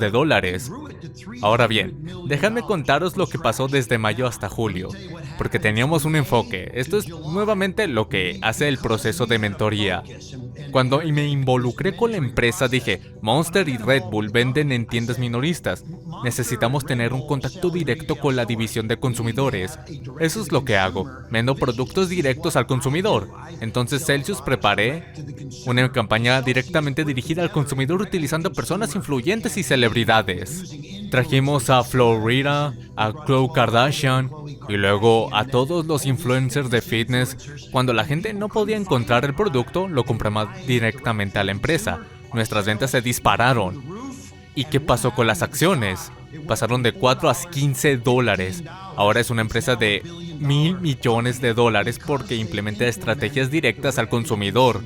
Ahora bien, déjame contaros lo que pasó desde mayo hasta julio, porque teníamos un enfoque. Esto es nuevamente lo que hace el proceso de mentoría. Cuando me involucré con la empresa dije, Monster y Red Bull venden en tiendas minoristas. Necesitamos tener un contacto directo con la división de consumidores. Eso es lo que hago. Vendo productos directos al consumidor. Entonces Celsius preparé una campaña directamente dirigida al consumidor utilizando personas influyentes y celebridades. Trajimos a Florida, a Khloe Kardashian y luego a todos los influencers de fitness. Cuando la gente no podía encontrar el producto, lo compraba directamente a la empresa. Nuestras ventas se dispararon. ¿Y qué pasó con las acciones? Pasaron de $4 a $15. Ahora es una empresa de $1,000 millones porque implementa estrategias directas al consumidor.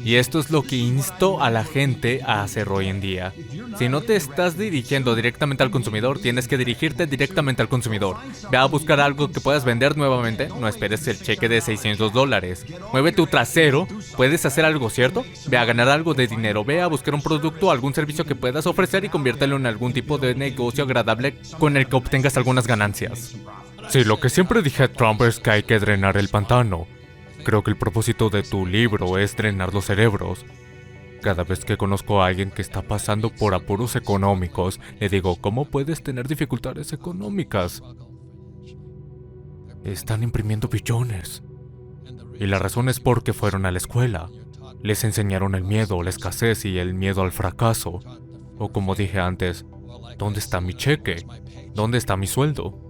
Y esto es lo que insto a la gente a hacer hoy en día. Si no te estás dirigiendo directamente al consumidor, tienes que dirigirte directamente al consumidor. Ve a buscar algo que puedas vender nuevamente. No esperes el cheque de $600. Mueve tu trasero. ¿Puedes hacer algo, cierto? Ve a ganar algo de dinero. Ve a buscar un producto o algún servicio que puedas ofrecer y conviértelo en algún tipo de negocio agradable con el que obtengas algunas ganancias. Sí, lo que siempre dije a Trump es que hay que drenar el pantano. Creo que el propósito de tu libro es drenar los cerebros. Cada vez que conozco a alguien que está pasando por apuros económicos, le digo, ¿cómo puedes tener dificultades económicas? Están imprimiendo billones. Y la razón es porque fueron a la escuela. Les enseñaron el miedo, la escasez y el miedo al fracaso. O como dije antes, ¿dónde está mi cheque? ¿Dónde está mi sueldo?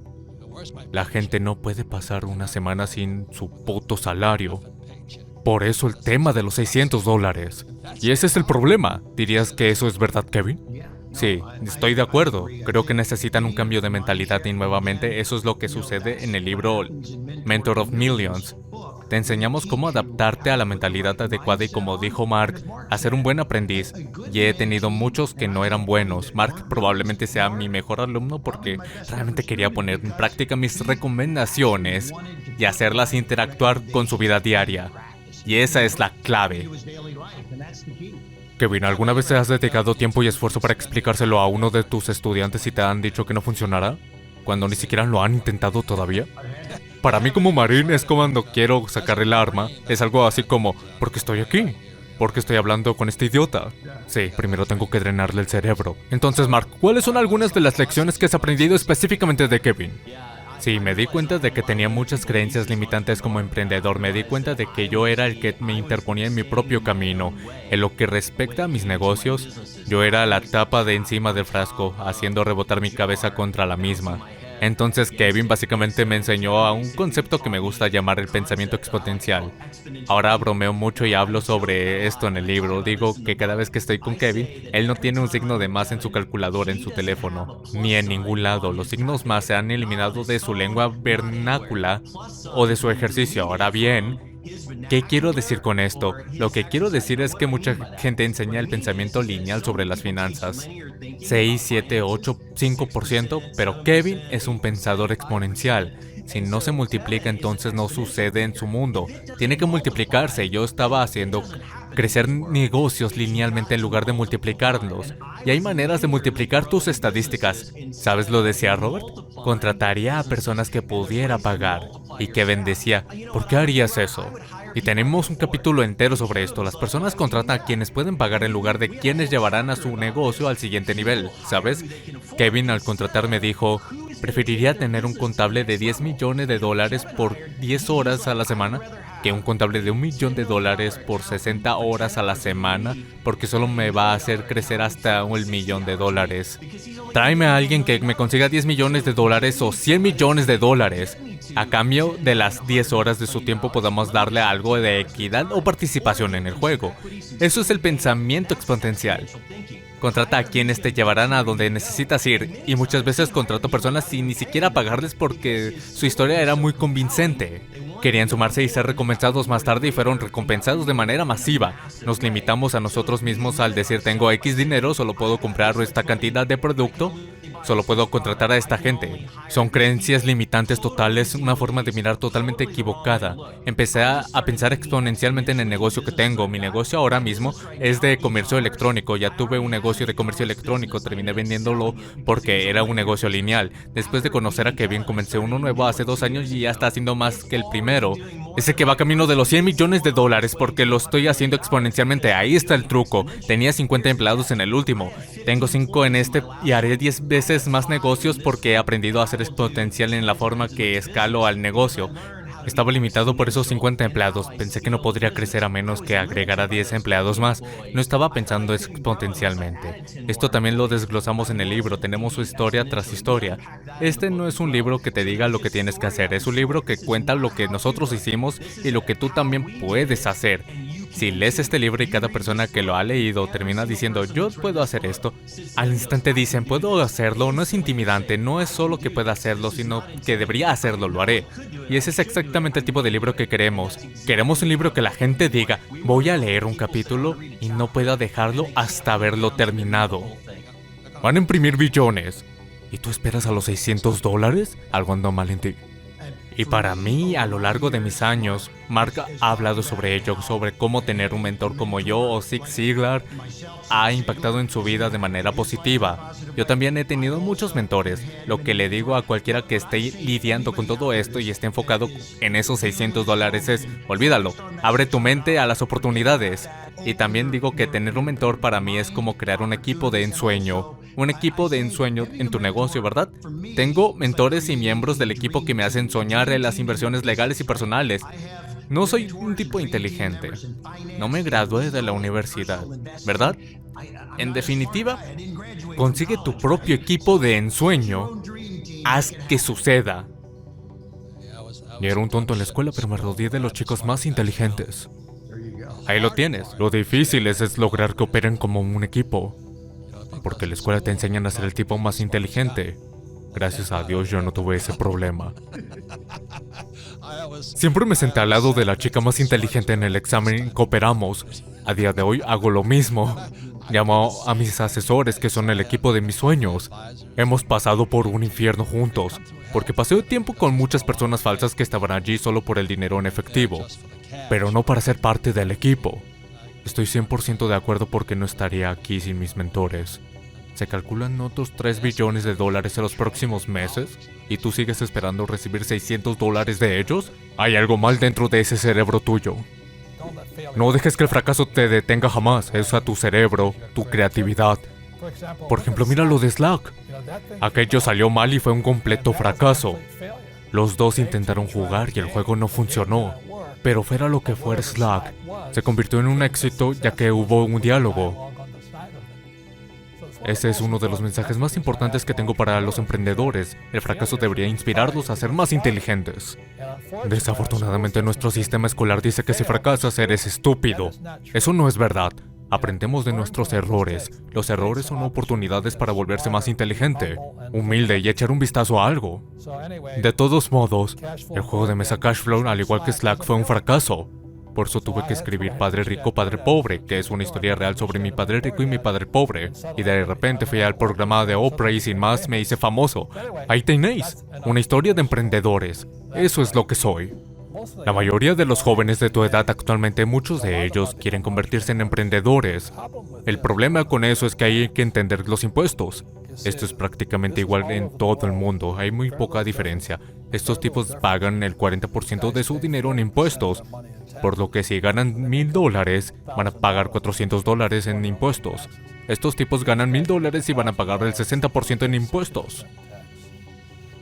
La gente no puede pasar una semana sin su puto salario. Por eso el tema de los $600. Y ese es el problema. ¿Dirías que eso es verdad, Kevin? Sí, estoy de acuerdo. Creo que necesitan un cambio de mentalidad y nuevamente eso es lo que sucede en el libro Mentor of Millions. Te enseñamos cómo adaptarte a la mentalidad adecuada y, como dijo Mark, a ser un buen aprendiz. Y he tenido muchos que no eran buenos. Mark probablemente sea mi mejor alumno porque realmente quería poner en práctica mis recomendaciones y hacerlas interactuar con su vida diaria. Y esa es la clave. Kevin, ¿alguna vez te has dedicado tiempo y esfuerzo para explicárselo a uno de tus estudiantes y te han dicho que no funcionará? ¿Cuando ni siquiera lo han intentado todavía? Para mí como marín es cuando quiero sacar el arma. Es algo así como, ¿por qué estoy aquí? ¿Por qué estoy hablando con este idiota? Sí, primero tengo que drenarle el cerebro. Entonces, Mark, ¿cuáles son algunas de las lecciones que has aprendido específicamente de Kevin? Sí, me di cuenta de que tenía muchas creencias limitantes como emprendedor. Me di cuenta de que yo era el que me interponía en mi propio camino. En lo que respecta a mis negocios, yo era la tapa de encima del frasco, haciendo rebotar mi cabeza contra la misma. Entonces Kevin básicamente me enseñó a un concepto que me gusta llamar el pensamiento exponencial. Ahora bromeo mucho y hablo sobre esto en el libro. Digo que cada vez que estoy con Kevin, él no tiene un signo de más en su calculadora en su teléfono, ni en ningún lado. Los signos más se han eliminado de su lengua vernácula o de su ejercicio. Ahora bien, ¿qué quiero decir con esto? Lo que quiero decir es que mucha gente enseña el pensamiento lineal sobre las finanzas. 6, 7, 8, 5%, pero Kevin es un pensador exponencial. Si no se multiplica, entonces no sucede en su mundo. Tiene que multiplicarse. Yo estaba haciendo crecer negocios linealmente en lugar de multiplicarlos. Y hay maneras de multiplicar tus estadísticas. ¿Sabes lo decía Robert? Contrataría a personas que pudiera pagar. Y Kevin decía, ¿por qué harías eso? Y tenemos un capítulo entero sobre esto. Las personas contratan a quienes pueden pagar en lugar de quienes llevarán a su negocio al siguiente nivel, ¿sabes? Kevin al contratar me dijo, preferiría tener un contable de $10 millones por 10 horas a la semana que un contable de $1 millón por 60 horas a la semana, porque solo me va a hacer crecer hasta $1 millón. Tráeme a alguien que me consiga $10 millones o $100 millones. A cambio de las 10 horas de su tiempo podamos darle algo de equidad o participación en el juego. Eso es el pensamiento exponencial. Contrata a quienes te llevarán a donde necesitas ir, y muchas veces contrato personas sin ni siquiera pagarles porque su historia era muy convincente. Querían sumarse y ser recompensados más tarde y fueron recompensados de manera masiva. Nos limitamos a nosotros mismos al decir tengo X dinero, solo puedo comprar esta cantidad de producto. Solo puedo contratar a esta gente. Son creencias limitantes totales, una forma de mirar totalmente equivocada. Empecé a pensar exponencialmente en el negocio que tengo. Mi negocio ahora mismo es de comercio electrónico. Ya tuve un negocio de comercio electrónico, terminé vendiéndolo porque era un negocio lineal. Después de conocer a Kevin, comencé uno nuevo hace 2 años y ya está haciendo más que el primero. Ese que va camino de los $100 millones porque lo estoy haciendo exponencialmente. Ahí está el truco. Tenía 50 empleados en el último. Tengo 5 en este y haré 10 veces más negocios porque he aprendido a ser exponencial en la forma que escalo al negocio. Estaba limitado por esos 50 empleados. Pensé que no podría crecer a menos que agregara 10 empleados más. No estaba pensando exponencialmente. Esto también lo desglosamos en el libro. Tenemos su historia tras historia. Este no es un libro que te diga lo que tienes que hacer. Es un libro que cuenta lo que nosotros hicimos y lo que tú también puedes hacer. Si lees este libro y cada persona que lo ha leído termina diciendo yo puedo hacer esto, al instante dicen puedo hacerlo, no es intimidante, no es solo que pueda hacerlo, sino que debería hacerlo, lo haré. Y ese es exactamente el tipo de libro que queremos. Queremos un libro que la gente diga voy a leer un capítulo y no pueda dejarlo hasta haberlo terminado. Van a imprimir billones. ¿Y tú esperas a los $600? Algo anda mal en ti. Y para mí, a lo largo de mis años, Mark ha hablado sobre ello, sobre cómo tener un mentor como yo o Zig Ziglar ha impactado en su vida de manera positiva. Yo también he tenido muchos mentores. Lo que le digo a cualquiera que esté lidiando con todo esto y esté enfocado en esos $600 es, olvídalo, abre tu mente a las oportunidades. Y también digo que tener un mentor para mí es como crear un equipo de ensueño. Un equipo de ensueño en tu negocio, ¿verdad? Tengo mentores y miembros del equipo que me hacen soñar en las inversiones legales y personales. No soy un tipo inteligente. No me gradué de la universidad, ¿verdad? En definitiva, consigue tu propio equipo de ensueño. Haz que suceda. Yo era un tonto en la escuela, pero me rodeé de los chicos más inteligentes. Ahí lo tienes. Lo difícil es lograr que operen como un equipo. Porque en la escuela te enseñan a ser el tipo más inteligente. Gracias a Dios yo no tuve ese problema. Siempre me senté al lado de la chica más inteligente en el examen y cooperamos. A día de hoy hago lo mismo. Llamo a mis asesores que son el equipo de mis sueños. Hemos pasado por un infierno juntos. Porque pasé tiempo con muchas personas falsas que estaban allí solo por el dinero en efectivo. Pero no para ser parte del equipo. Estoy 100% de acuerdo porque no estaría aquí sin mis mentores. Se calculan otros $3 billones en los próximos meses y tú sigues esperando recibir $600 de ellos. Hay algo mal dentro de ese cerebro tuyo. No dejes que el fracaso te detenga jamás. Usa tu cerebro, tu creatividad. Por ejemplo, mira lo de Slack. Aquello salió mal y fue un completo fracaso. Los dos intentaron jugar y el juego no funcionó. Pero fuera lo que fuera Slack, se convirtió en un éxito ya que hubo un diálogo. Ese es uno de los mensajes más importantes que tengo para los emprendedores. El fracaso debería inspirarlos a ser más inteligentes. Desafortunadamente nuestro sistema escolar dice que si fracasas eres estúpido. Eso no es verdad. Aprendemos de nuestros errores. Los errores son oportunidades para volverse más inteligente, humilde y echar un vistazo a algo. De todos modos, el juego de mesa Cashflow, al igual que Slack, fue un fracaso. Por eso tuve que escribir Padre Rico, Padre Pobre, que es una historia real sobre mi padre rico y mi padre pobre. Y de repente fui al programa de Oprah y sin más me hice famoso. Ahí tenéis, una historia de emprendedores. Eso es lo que soy. La mayoría de los jóvenes de tu edad actualmente, muchos de ellos quieren convertirse en emprendedores. El problema con eso es que hay que entender los impuestos. Esto es prácticamente igual en todo el mundo, hay muy poca diferencia. Estos tipos pagan el 40% de su dinero en impuestos, por lo que si ganan $1,000, van a pagar $400 en impuestos. Estos tipos ganan $1,000 y van a pagar el 60% en impuestos.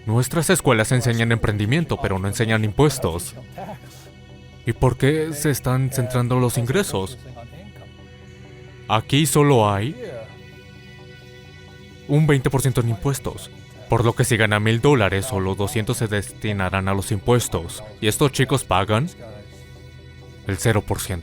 Nuestras escuelas enseñan emprendimiento, pero no enseñan impuestos. ¿Y por qué se están centrando los ingresos? Aquí solo hay un 20% en impuestos. Por lo que si ganan $1,000, solo 200 se destinarán a los impuestos. Y estos chicos pagan el 0%.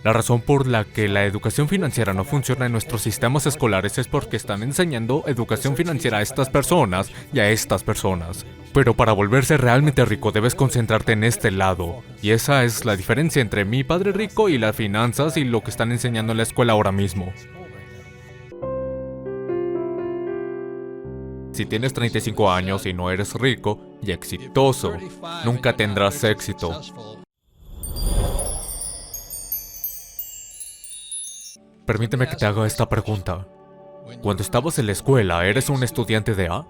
La razón por la que la educación financiera no funciona en nuestros sistemas escolares es porque están enseñando educación financiera a estas personas y a estas personas. Pero para volverse realmente rico debes concentrarte en este lado. Y esa es la diferencia entre mi padre rico y las finanzas y lo que están enseñando en la escuela ahora mismo. Si tienes 35 años y no eres rico y exitoso, nunca tendrás éxito. Permíteme que te haga esta pregunta. Cuando estabas en la escuela, ¿eres un estudiante de A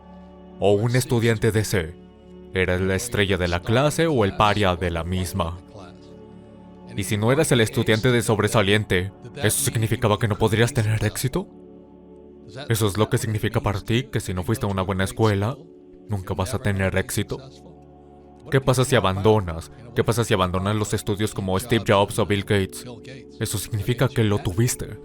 o un estudiante de C? ¿Eras la estrella de la clase o el paria de la misma? Y si no eras el estudiante de sobresaliente, ¿eso significaba que no podrías tener éxito? ¿Eso es lo que significa para ti, que si no fuiste a una buena escuela, nunca vas a tener éxito? ¿Qué pasa si abandonas? ¿Qué pasa si abandonas los estudios como Steve Jobs o Bill Gates? Eso significa que lo tuviste.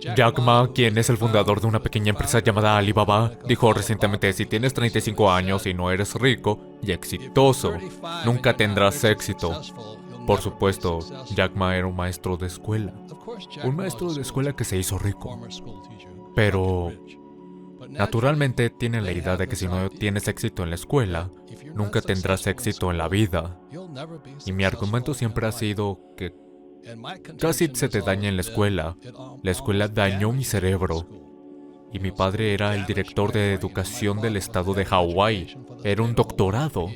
Jack Ma, quien es el fundador de una pequeña empresa llamada Alibaba, dijo recientemente: si tienes 35 años y no eres rico y exitoso, nunca tendrás éxito. Por supuesto, Jack Ma era un maestro de escuela. Un maestro de escuela que se hizo rico. Pero naturalmente tienen la idea de que si no tienes éxito en la escuela, nunca tendrás éxito en la vida. Y mi argumento siempre ha sido que casi se te daña en la escuela. La escuela dañó mi cerebro. Y mi padre era el director de educación del estado de Hawái. Era un doctorado.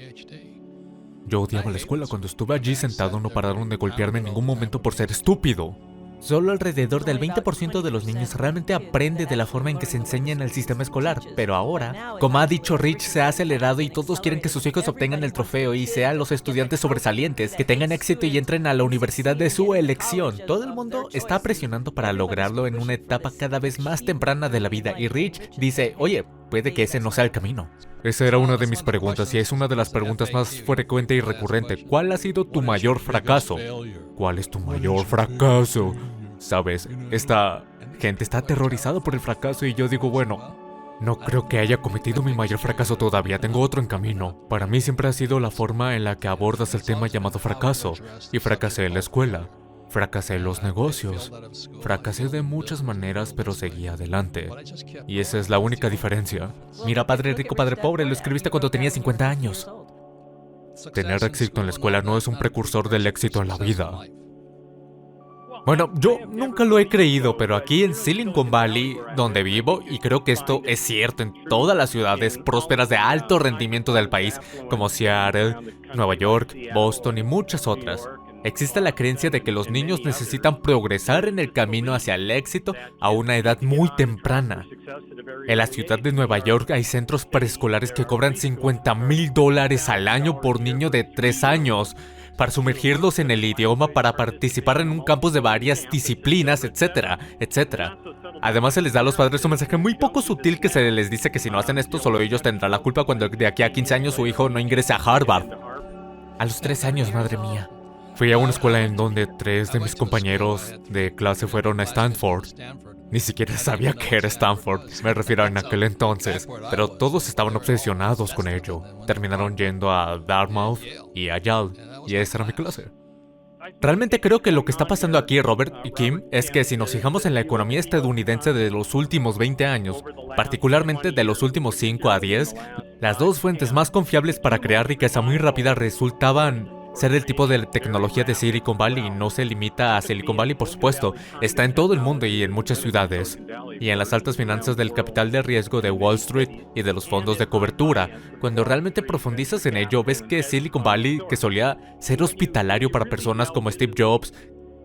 Yo odiaba la escuela. Cuando estuve allí sentado no pararon de golpearme en ningún momento por ser estúpido. Solo alrededor del 20% de los niños realmente aprende de la forma en que se enseña en el sistema escolar. Pero ahora, como ha dicho Rich, se ha acelerado y todos quieren que sus hijos obtengan el trofeo y sean los estudiantes sobresalientes, que tengan éxito y entren a la universidad de su elección. Todo el mundo está presionando para lograrlo en una etapa cada vez más temprana de la vida. Y Rich dice: oye, puede que ese no sea el camino. Esa era una de mis preguntas y es una de las preguntas más frecuente y recurrente. ¿Cuál ha sido tu mayor fracaso? ¿Cuál es tu mayor fracaso? Sabes, esta gente está aterrorizada por el fracaso y yo digo, bueno, no creo que haya cometido mi mayor fracaso todavía, tengo otro en camino. Para mí siempre ha sido la forma en la que abordas el tema llamado fracaso. Y fracasé en la escuela, fracasé en los negocios, fracasé de muchas maneras, pero seguí adelante. Y esa es la única diferencia. Mira, Padre Rico, Padre Pobre, lo escribiste cuando tenía 50 años. Tener éxito en la escuela no es un precursor del éxito en la vida. Bueno, yo nunca lo he creído, pero aquí en Silicon Valley, donde vivo, y creo que esto es cierto en todas las ciudades prósperas de alto rendimiento del país, como Seattle, Nueva York, Boston y muchas otras, existe la creencia de que los niños necesitan progresar en el camino hacia el éxito a una edad muy temprana. En la ciudad de Nueva York hay centros preescolares que cobran $50,000 al año por niño de 3 años, para sumergirlos en el idioma, para participar en un campus de varias disciplinas, etcétera, etcétera. Además, se les da a los padres un mensaje muy poco sutil que se les dice que si no hacen esto, solo ellos tendrán la culpa cuando de aquí a 15 años su hijo no ingrese a Harvard. A los 3 años, madre mía. Fui a una escuela en donde 3 de mis compañeros de clase fueron a Stanford. Ni siquiera sabía que era Stanford, me refiero en aquel entonces, pero todos estaban obsesionados con ello. Terminaron yendo a Dartmouth y a Yale, y esa era mi clase. Realmente creo que lo que está pasando aquí, Robert y Kim, es que si nos fijamos en la economía estadounidense de los últimos 20 años, particularmente de los últimos 5 a 10, las dos fuentes más confiables para crear riqueza muy rápida resultaban ser el tipo de tecnología de Silicon Valley. No se limita a Silicon Valley, por supuesto. Está en todo el mundo y en muchas ciudades. Y en las altas finanzas del capital de riesgo de Wall Street y de los fondos de cobertura. Cuando realmente profundizas en ello, ves que Silicon Valley, que solía ser hospitalario para personas como Steve Jobs,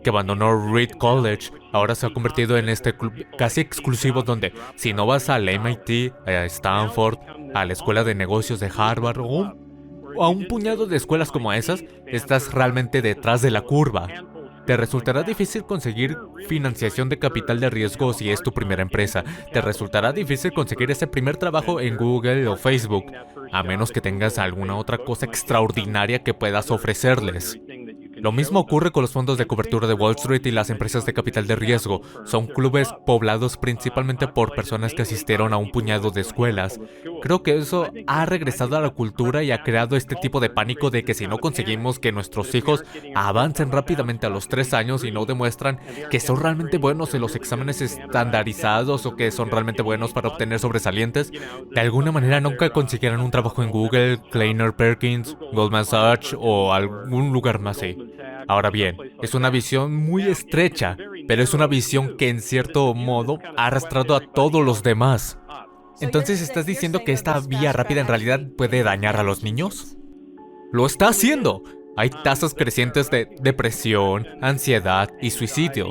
que abandonó Reed College, ahora se ha convertido en este club casi exclusivo donde si no vas al MIT, a Stanford, a la escuela de negocios de Harvard o a un puñado de escuelas como esas, estás realmente detrás de la curva. Te resultará difícil conseguir financiación de capital de riesgo si es tu primera empresa. Te resultará difícil conseguir ese primer trabajo en Google o Facebook, a menos que tengas alguna otra cosa extraordinaria que puedas ofrecerles. Lo mismo ocurre con los fondos de cobertura de Wall Street y las empresas de capital de riesgo. Son clubes poblados principalmente por personas que asistieron a un puñado de escuelas. Creo que eso ha regresado a la cultura y ha creado este tipo de pánico de que si no conseguimos que nuestros hijos avancen rápidamente a los 3 años y no demuestran que son realmente buenos en los exámenes estandarizados o que son realmente buenos para obtener sobresalientes, de alguna manera nunca consiguieran un trabajo en Google, Kleiner Perkins, Goldman Sachs o algún lugar más así. Ahora bien, es una visión muy estrecha, pero es una visión que en cierto modo ha arrastrado a todos los demás. Entonces, ¿estás diciendo que esta vía rápida en realidad puede dañar a los niños? ¡Lo está haciendo! Hay tasas crecientes de depresión, ansiedad y suicidio.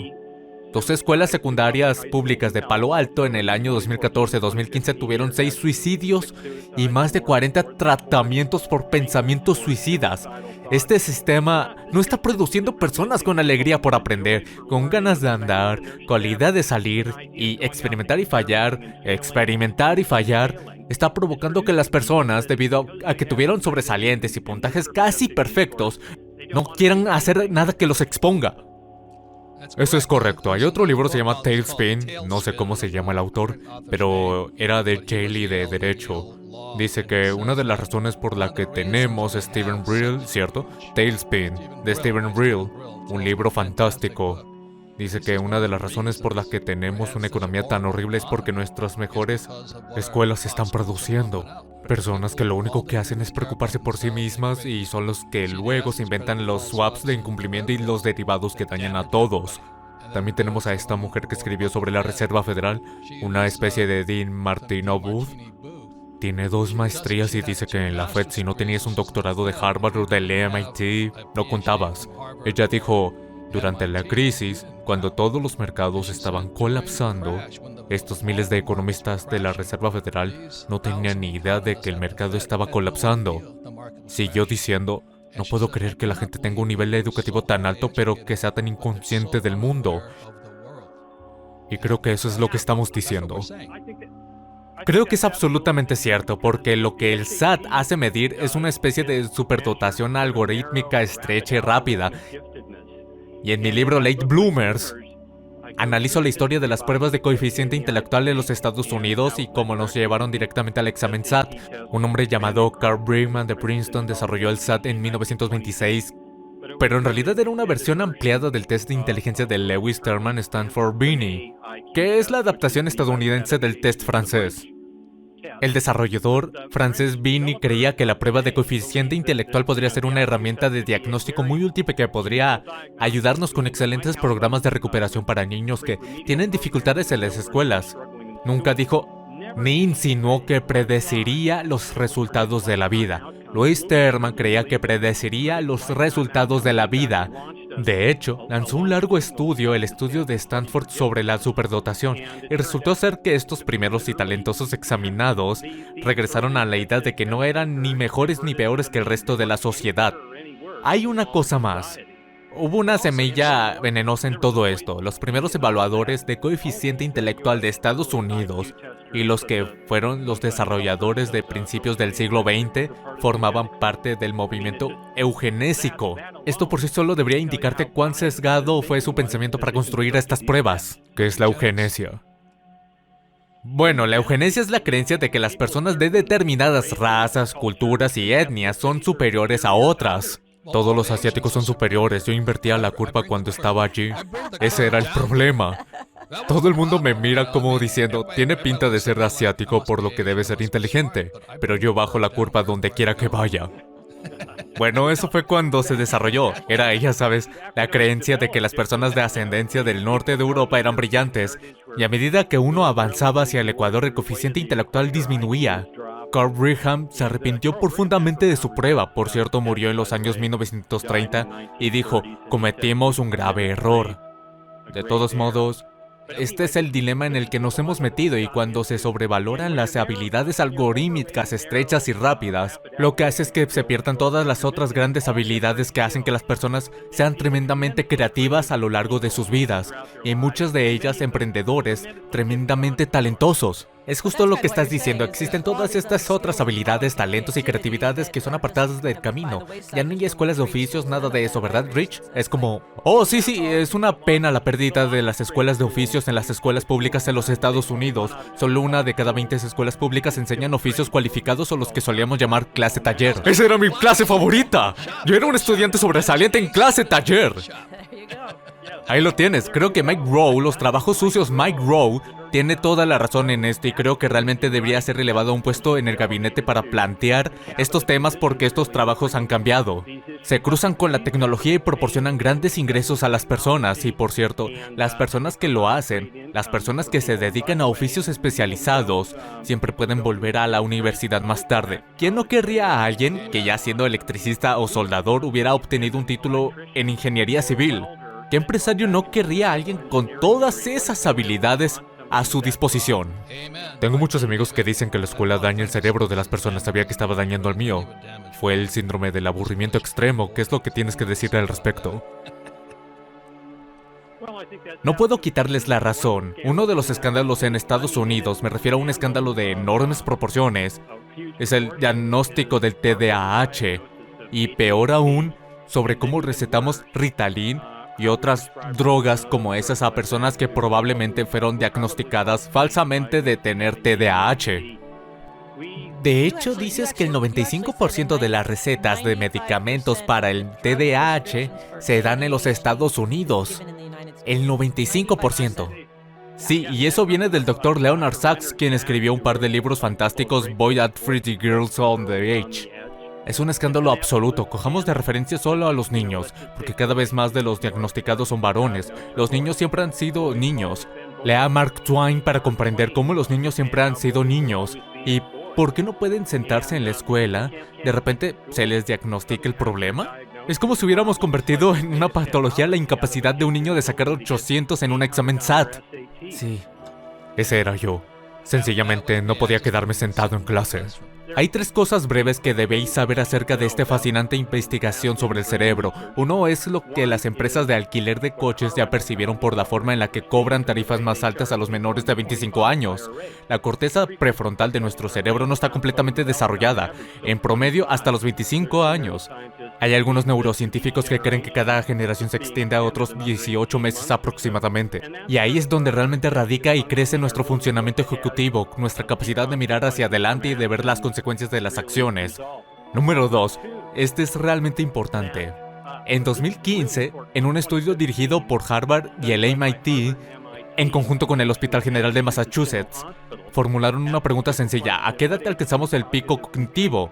2 escuelas secundarias públicas de Palo Alto en el año 2014-2015 tuvieron 6 suicidios y más de 40 tratamientos por pensamientos suicidas. Este sistema no está produciendo personas con alegría por aprender, con ganas de andar, con la idea de salir y experimentar y fallar. Está provocando que las personas, debido a que tuvieron sobresalientes y puntajes casi perfectos, no quieran hacer nada que los exponga. Eso es correcto. Hay otro libro, se llama Tailspin, no sé cómo se llama el autor, pero era de Yale y de Derecho. Dice que una de las razones por la que tenemos Stephen Brill, ¿cierto? Tailspin, de Stephen Brill, un libro fantástico. Dice que una de las razones por las que tenemos una economía tan horrible es porque nuestras mejores escuelas están produciendo personas que lo único que hacen es preocuparse por sí mismas y son los que luego se inventan los swaps de incumplimiento y los derivados que dañan a todos. También tenemos a esta mujer que escribió sobre la Reserva Federal, una especie de Dean Martino Booth. Tiene 2 maestrías y dice que en la Fed si no tenías un doctorado de Harvard o del MIT, no contabas. Ella dijo, durante la crisis, cuando todos los mercados estaban colapsando, estos miles de economistas de la Reserva Federal no tenían ni idea de que el mercado estaba colapsando. Siguió diciendo, no puedo creer que la gente tenga un nivel educativo tan alto pero que sea tan inconsciente del mundo. Y creo que eso es lo que estamos diciendo. Creo que es absolutamente cierto, porque lo que el SAT hace medir es una especie de superdotación algorítmica estrecha y rápida. Y en mi libro Late Bloomers, analizo la historia de las pruebas de coeficiente intelectual en los Estados Unidos y cómo nos llevaron directamente al examen SAT. Un hombre llamado Carl Brinkman de Princeton desarrolló el SAT en 1926, pero en realidad era una versión ampliada del test de inteligencia de Lewis Terman Stanford Binet, que es la adaptación estadounidense del test francés. El desarrollador francés Binet creía que la prueba de coeficiente intelectual podría ser una herramienta de diagnóstico muy útil que podría ayudarnos con excelentes programas de recuperación para niños que tienen dificultades en las escuelas. Nunca dijo ni insinuó que predeciría los resultados de la vida. Lewis Terman creía que predeciría los resultados de la vida. De hecho, lanzó un largo estudio, el estudio de Stanford sobre la superdotación, y resultó ser que estos primeros y talentosos examinados regresaron a la idea de que no eran ni mejores ni peores que el resto de la sociedad. Hay una cosa más. Hubo una semilla venenosa en todo esto. Los primeros evaluadores de coeficiente intelectual de Estados Unidos y los que fueron los desarrolladores de principios del siglo XX formaban parte del movimiento eugenésico. Esto por sí solo debería indicarte cuán sesgado fue su pensamiento para construir estas pruebas. ¿Qué es la eugenesia? Bueno, la eugenesia es la creencia de que las personas de determinadas razas, culturas y etnias son superiores a otras. Todos los asiáticos son superiores. Yo invertía la curva cuando estaba allí. Ese era el problema. Todo el mundo me mira como diciendo, tiene pinta de ser asiático por lo que debe ser inteligente, pero yo bajo la curva donde quiera que vaya. Bueno, eso fue cuando se desarrolló. Era, ya sabes, la creencia de que las personas de ascendencia del norte de Europa eran brillantes. Y a medida que uno avanzaba hacia el Ecuador, el coeficiente intelectual disminuía. Carl Brigham se arrepintió profundamente de su prueba. Por cierto, murió en los años 1930 y dijo, cometimos un grave error. De todos modos, este es el dilema en el que nos hemos metido, y cuando se sobrevaloran las habilidades algorítmicas estrechas y rápidas, lo que hace es que se pierdan todas las otras grandes habilidades que hacen que las personas sean tremendamente creativas a lo largo de sus vidas, y muchas de ellas emprendedores tremendamente talentosos. Es justo lo que estás diciendo, existen todas estas otras habilidades, talentos y creatividades que son apartadas del camino. Ya no hay escuelas de oficios, nada de eso, ¿verdad, Rich? Es como, oh, sí, es una pena la pérdida de las escuelas de oficios en las escuelas públicas en los Estados Unidos. Solo una de cada 20 escuelas públicas enseñan oficios cualificados, o los que solíamos llamar clase taller. ¡Esa era mi clase favorita! Yo era un estudiante sobresaliente en clase taller. Ahí lo tienes, creo que Mike Rowe, los trabajos sucios Mike Rowe, tiene toda la razón en esto, y creo que realmente debería ser relevado a un puesto en el gabinete para plantear estos temas, porque estos trabajos han cambiado. Se cruzan con la tecnología y proporcionan grandes ingresos a las personas, y por cierto, las personas que lo hacen, las personas que se dedican a oficios especializados, siempre pueden volver a la universidad más tarde. ¿Quién no querría a alguien que, ya siendo electricista o soldador, hubiera obtenido un título en ingeniería civil? ¿Qué empresario no querría a alguien con todas esas habilidades a su disposición? Tengo muchos amigos que dicen que la escuela daña el cerebro de las personas. Sabía que estaba dañando el mío. Fue el síndrome del aburrimiento extremo. ¿Qué es lo que tienes que decir al respecto? No puedo quitarles la razón. Uno de los escándalos en Estados Unidos, me refiero a un escándalo de enormes proporciones, es el diagnóstico del TDAH. Y peor aún, sobre cómo recetamos Ritalin y otras drogas como esas a personas que probablemente fueron diagnosticadas falsamente de tener TDAH. De hecho, dices que el 95% de las recetas de medicamentos para el TDAH se dan en los Estados Unidos. El 95%. Sí, y eso viene del Dr. Leonard Sachs, quien escribió un par de libros fantásticos, Boy and Pretty Girls on the Edge. Es un escándalo absoluto. Cojamos de referencia solo a los niños, porque cada vez más de los diagnosticados son varones. Los niños siempre han sido niños. Lea a Mark Twain para comprender cómo los niños siempre han sido niños. ¿Y por qué no pueden sentarse en la escuela? ¿De repente se les diagnostica el problema? Es como si hubiéramos convertido en una patología la incapacidad de un niño de sacar 800 en un examen SAT. Sí, ese era yo. Sencillamente no podía quedarme sentado en clase. Hay 3 cosas breves que debéis saber acerca de esta fascinante investigación sobre el cerebro. Uno es lo que las empresas de alquiler de coches ya percibieron por la forma en la que cobran tarifas más altas a los menores de 25 años. La corteza prefrontal de nuestro cerebro no está completamente desarrollada, en promedio hasta los 25 años. Hay algunos neurocientíficos que creen que cada generación se extiende a otros 18 meses aproximadamente. Y ahí es donde realmente radica y crece nuestro funcionamiento ejecutivo, nuestra capacidad de mirar hacia adelante y de ver las consecuencias de las acciones. Número 2. Este es realmente importante. En 2015, en un estudio dirigido por Harvard y el MIT, en conjunto con el Hospital General de Massachusetts, formularon una pregunta sencilla: ¿a qué edad alcanzamos el pico cognitivo?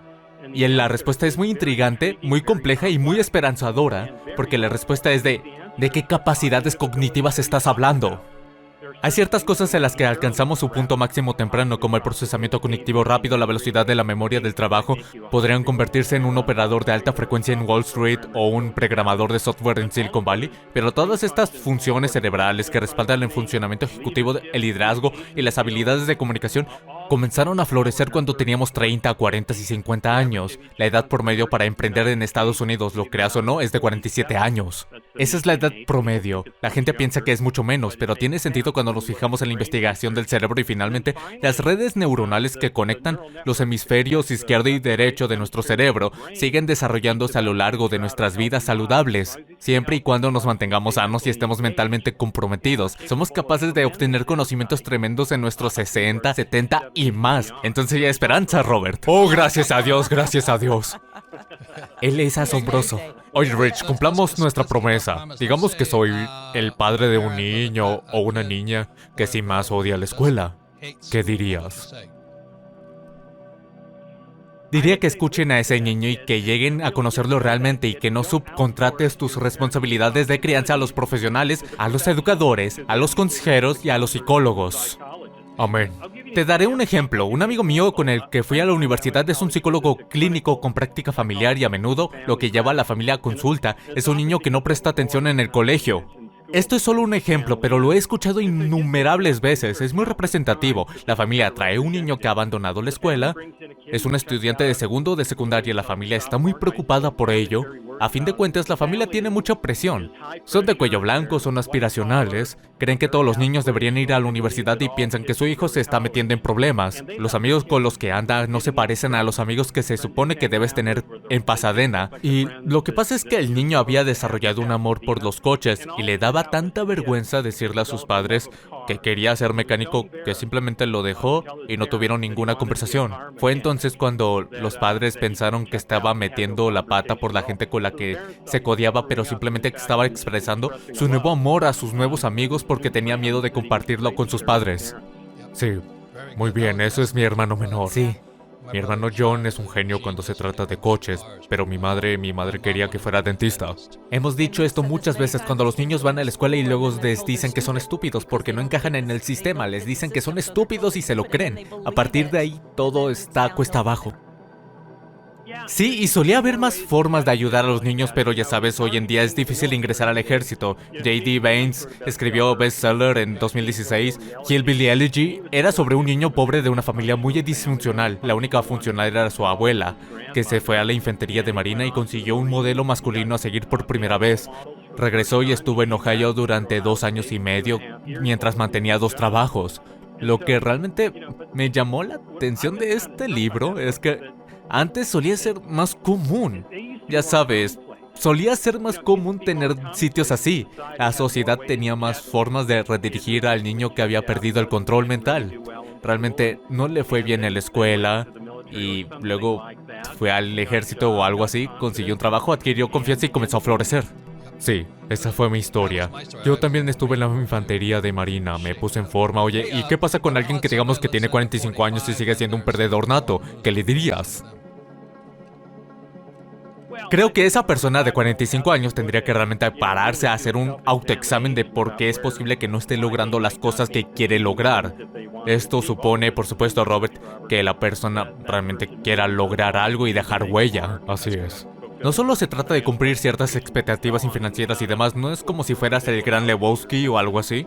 Y la respuesta es muy intrigante, muy compleja y muy esperanzadora, porque la respuesta es ¿de qué capacidades cognitivas estás hablando? Hay ciertas cosas en las que alcanzamos su punto máximo temprano, como el procesamiento cognitivo rápido, la velocidad de la memoria del trabajo. Podrían convertirse en un operador de alta frecuencia en Wall Street o un programador de software en Silicon Valley, pero todas estas funciones cerebrales que respaldan el funcionamiento ejecutivo, el liderazgo y las habilidades de comunicación comenzaron a florecer cuando teníamos 30, 40 y 50 años. La edad promedio para emprender en Estados Unidos, lo creas o no, es de 47 años. Esa es la edad promedio. La gente piensa que es mucho menos, pero tiene sentido cuando nos fijamos en la investigación del cerebro y finalmente las redes neuronales que conectan los hemisferios izquierdo y derecho de nuestro cerebro siguen desarrollándose a lo largo de nuestras vidas saludables. Siempre y cuando nos mantengamos sanos y estemos mentalmente comprometidos, somos capaces de obtener conocimientos tremendos en nuestros 60, 70 y más. Entonces ya hay esperanza, Robert. Oh, gracias a Dios, gracias a Dios. Él es asombroso. Oye, Rich, cumplamos nuestra promesa. Digamos que soy el padre de un niño o una niña que sin más odia la escuela. ¿Qué dirías? Diría que escuchen a ese niño y que lleguen a conocerlo realmente y que no subcontrates tus responsabilidades de crianza a los profesionales, a los educadores, a los consejeros y a los psicólogos. Amén. Te daré un ejemplo. Un amigo mío con el que fui a la universidad es un psicólogo clínico con práctica familiar y a menudo lo que lleva a la familia a consulta es un niño que no presta atención en el colegio. Esto es solo un ejemplo, pero lo he escuchado innumerables veces. Es muy representativo. La familia trae un niño que ha abandonado la escuela. Es un estudiante de segundo o de secundaria. La familia está muy preocupada por ello. A fin de cuentas, la familia tiene mucha presión. Son de cuello blanco, son aspiracionales. Creen que todos los niños deberían ir a la universidad y piensan que su hijo se está metiendo en problemas. Los amigos con los que anda no se parecen a los amigos que se supone que debes tener en Pasadena. Y lo que pasa es que el niño había desarrollado un amor por los coches y le daba tanta vergüenza decirle a sus padres que quería ser mecánico que simplemente lo dejó y no tuvieron ninguna conversación. Fue entonces cuando los padres pensaron que estaba metiendo la pata por la gente con la que se codiaba, pero simplemente estaba expresando su nuevo amor a sus nuevos amigos porque tenía miedo de compartirlo con sus padres. Sí, muy bien, eso es mi hermano menor. Sí. Mi hermano John es un genio cuando se trata de coches, pero mi madre quería que fuera dentista. Hemos dicho esto muchas veces cuando los niños van a la escuela y luego les dicen que son estúpidos porque no encajan en el sistema. Les dicen que son estúpidos y se lo creen. A partir de ahí, todo está cuesta abajo. Sí, y solía haber más formas de ayudar a los niños, pero ya sabes, hoy en día es difícil ingresar al ejército. J.D. Vance escribió bestseller en 2016. Hillbilly Elegy era sobre un niño pobre de una familia muy disfuncional. La única funcional era su abuela, que se fue a la infantería de marina y consiguió un modelo masculino a seguir por primera vez. Regresó y estuvo en Ohio durante 2 años y medio, mientras mantenía 2 trabajos. Lo que realmente me llamó la atención de este libro es que antes solía ser más común. Ya sabes, solía ser más común tener sitios así. La sociedad tenía más formas de redirigir al niño que había perdido el control mental. Realmente no le fue bien en la escuela y luego fue al ejército o algo así, consiguió un trabajo, adquirió confianza y comenzó a florecer. Sí, esa fue mi historia. Yo también estuve en la infantería de marina, me puse en forma. Oye, ¿y qué pasa con alguien que digamos que tiene 45 años y sigue siendo un perdedor nato? ¿Qué le dirías? Creo que esa persona de 45 años tendría que realmente pararse a hacer un autoexamen de por qué es posible que no esté logrando las cosas que quiere lograr. Esto supone, por supuesto, Robert, que la persona realmente quiera lograr algo y dejar huella. Así es. No solo se trata de cumplir ciertas expectativas financieras y demás, no es como si fueras el gran Lebowski o algo así.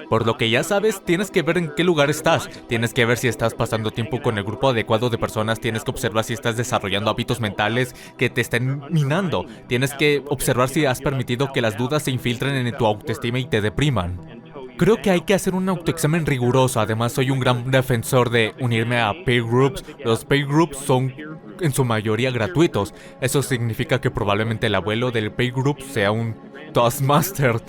Por lo que ya sabes, tienes que ver en qué lugar estás, tienes que ver si estás pasando tiempo con el grupo adecuado de personas, tienes que observar si estás desarrollando hábitos mentales que te estén minando, tienes que observar si has permitido que las dudas se infiltren en tu autoestima y te depriman. Creo que hay que hacer un autoexamen riguroso. Además, soy un gran defensor de unirme a peer groups. Los peer groups son en su mayoría gratuitos. Eso significa que probablemente el abuelo del peer group sea un Toastmaster.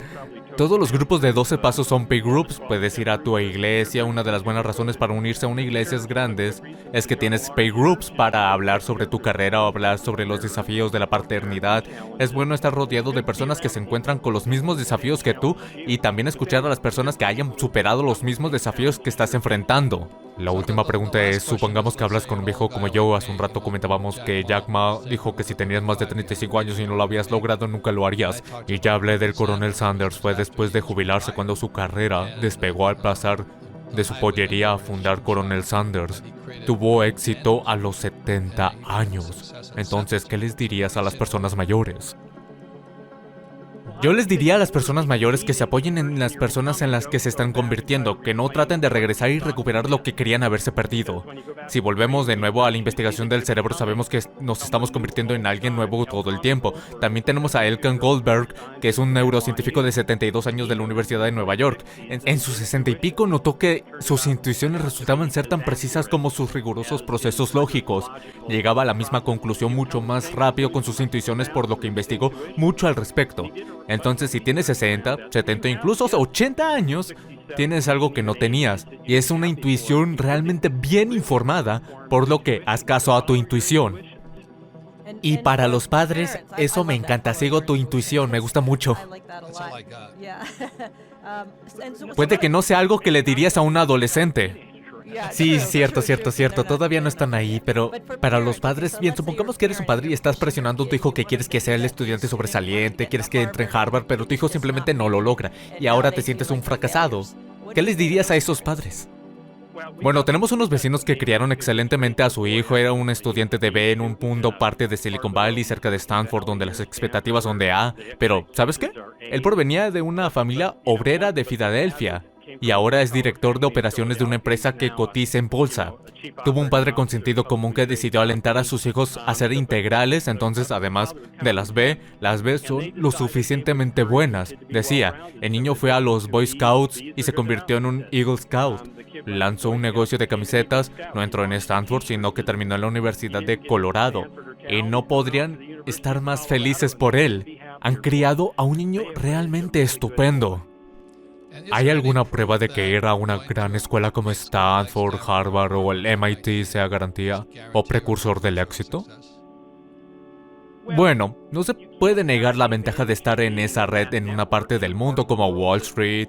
Todos los grupos de 12 pasos son peer groups. Puedes ir a tu iglesia. Una de las buenas razones para unirse a una iglesia grandes es que tienes peer groups para hablar sobre tu carrera o hablar sobre los desafíos de la paternidad. Es bueno estar rodeado de personas que se encuentran con los mismos desafíos que tú y también escuchar a las personas que hayan superado los mismos desafíos que estás enfrentando. La última pregunta es, supongamos que hablas con un viejo como yo. Hace un rato comentábamos que Jack Ma dijo que si tenías más de 35 años y no lo habías logrado, nunca lo harías. Y ya hablé del coronel Sanders. Fue después de jubilarse cuando su carrera despegó al pasar de su pollería a fundar Coronel Sanders. Tuvo éxito a los 70 años. Entonces, ¿qué les dirías a las personas mayores? Yo les diría a las personas mayores que se apoyen en las personas en las que se están convirtiendo, que no traten de regresar y recuperar lo que querían haberse perdido. Si volvemos de nuevo a la investigación del cerebro, sabemos que nos estamos convirtiendo en alguien nuevo todo el tiempo. También tenemos a Elkan Goldberg, que es un neurocientífico de 72 años de la Universidad de Nueva York. En sus 60 y pico notó que sus intuiciones resultaban ser tan precisas como sus rigurosos procesos lógicos. Llegaba a la misma conclusión mucho más rápido con sus intuiciones, por lo que investigó mucho al respecto. Entonces, si tienes 60, 70, incluso 80 años, tienes algo que no tenías. Y es una intuición realmente bien informada, por lo que haz caso a tu intuición. Y para los padres, eso me encanta. Sigo tu intuición, me gusta mucho. Puede que no sea algo que le dirías a un adolescente. Sí, cierto. Todavía no están ahí, pero para los padres, bien, supongamos que eres un padre y estás presionando a tu hijo que quieres que sea el estudiante sobresaliente, quieres que entre en Harvard, pero tu hijo simplemente no lo logra y ahora te sientes un fracasado. ¿Qué les dirías a esos padres? Bueno, tenemos unos vecinos que criaron excelentemente a su hijo. Era un estudiante de B en un punto parte de Silicon Valley, cerca de Stanford, donde las expectativas son de A. Pero, ¿sabes qué? Él provenía de una familia obrera de Filadelfia y ahora es director de operaciones de una empresa que cotiza en bolsa. Tuvo un padre con sentido común que decidió alentar a sus hijos a ser integrales, entonces además de las B son lo suficientemente buenas. Decía, el niño fue a los Boy Scouts y se convirtió en un Eagle Scout. Lanzó un negocio de camisetas, no entró en Stanford, sino que terminó en la Universidad de Colorado. Y no podrían estar más felices por él. Han criado a un niño realmente estupendo. ¿Hay alguna prueba de que ir a una gran escuela como Stanford, Harvard o el MIT sea garantía o precursor del éxito? Bueno, no se puede negar la ventaja de estar en esa red en una parte del mundo como Wall Street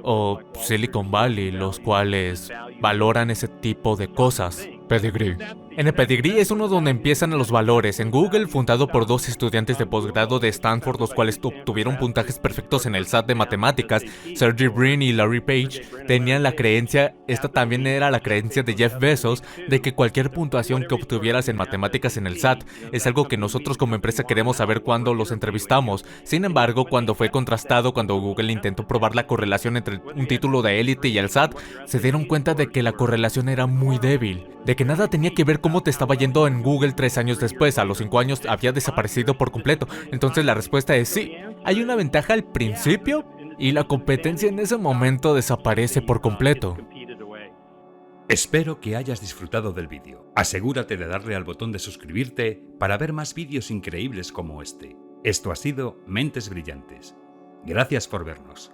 o Silicon Valley, los cuales valoran ese tipo de cosas. Pedigree. En el Pedigree es uno donde empiezan los valores. En Google, fundado por dos estudiantes de posgrado de Stanford, los cuales obtuvieron puntajes perfectos en el SAT de matemáticas, Sergey Brin y Larry Page, tenían la creencia, esta también era la creencia de Jeff Bezos, de que cualquier puntuación que obtuvieras en matemáticas en el SAT es algo que nosotros como empresa queremos saber cuando los entrevistamos. Sin embargo, cuando fue contrastado, cuando Google intentó probar la correlación entre un título de élite y el SAT, se dieron cuenta de que la correlación era muy débil, de que nada tenía que ver cómo te estaba yendo en Google 3 años después. A los 5 años había desaparecido por completo. Entonces la respuesta es sí. Hay una ventaja al principio y la competencia en ese momento desaparece por completo. Espero que hayas disfrutado del vídeo. Asegúrate de darle al botón de suscribirte para ver más vídeos increíbles como este. Esto ha sido Mentes Brillantes. Gracias por vernos.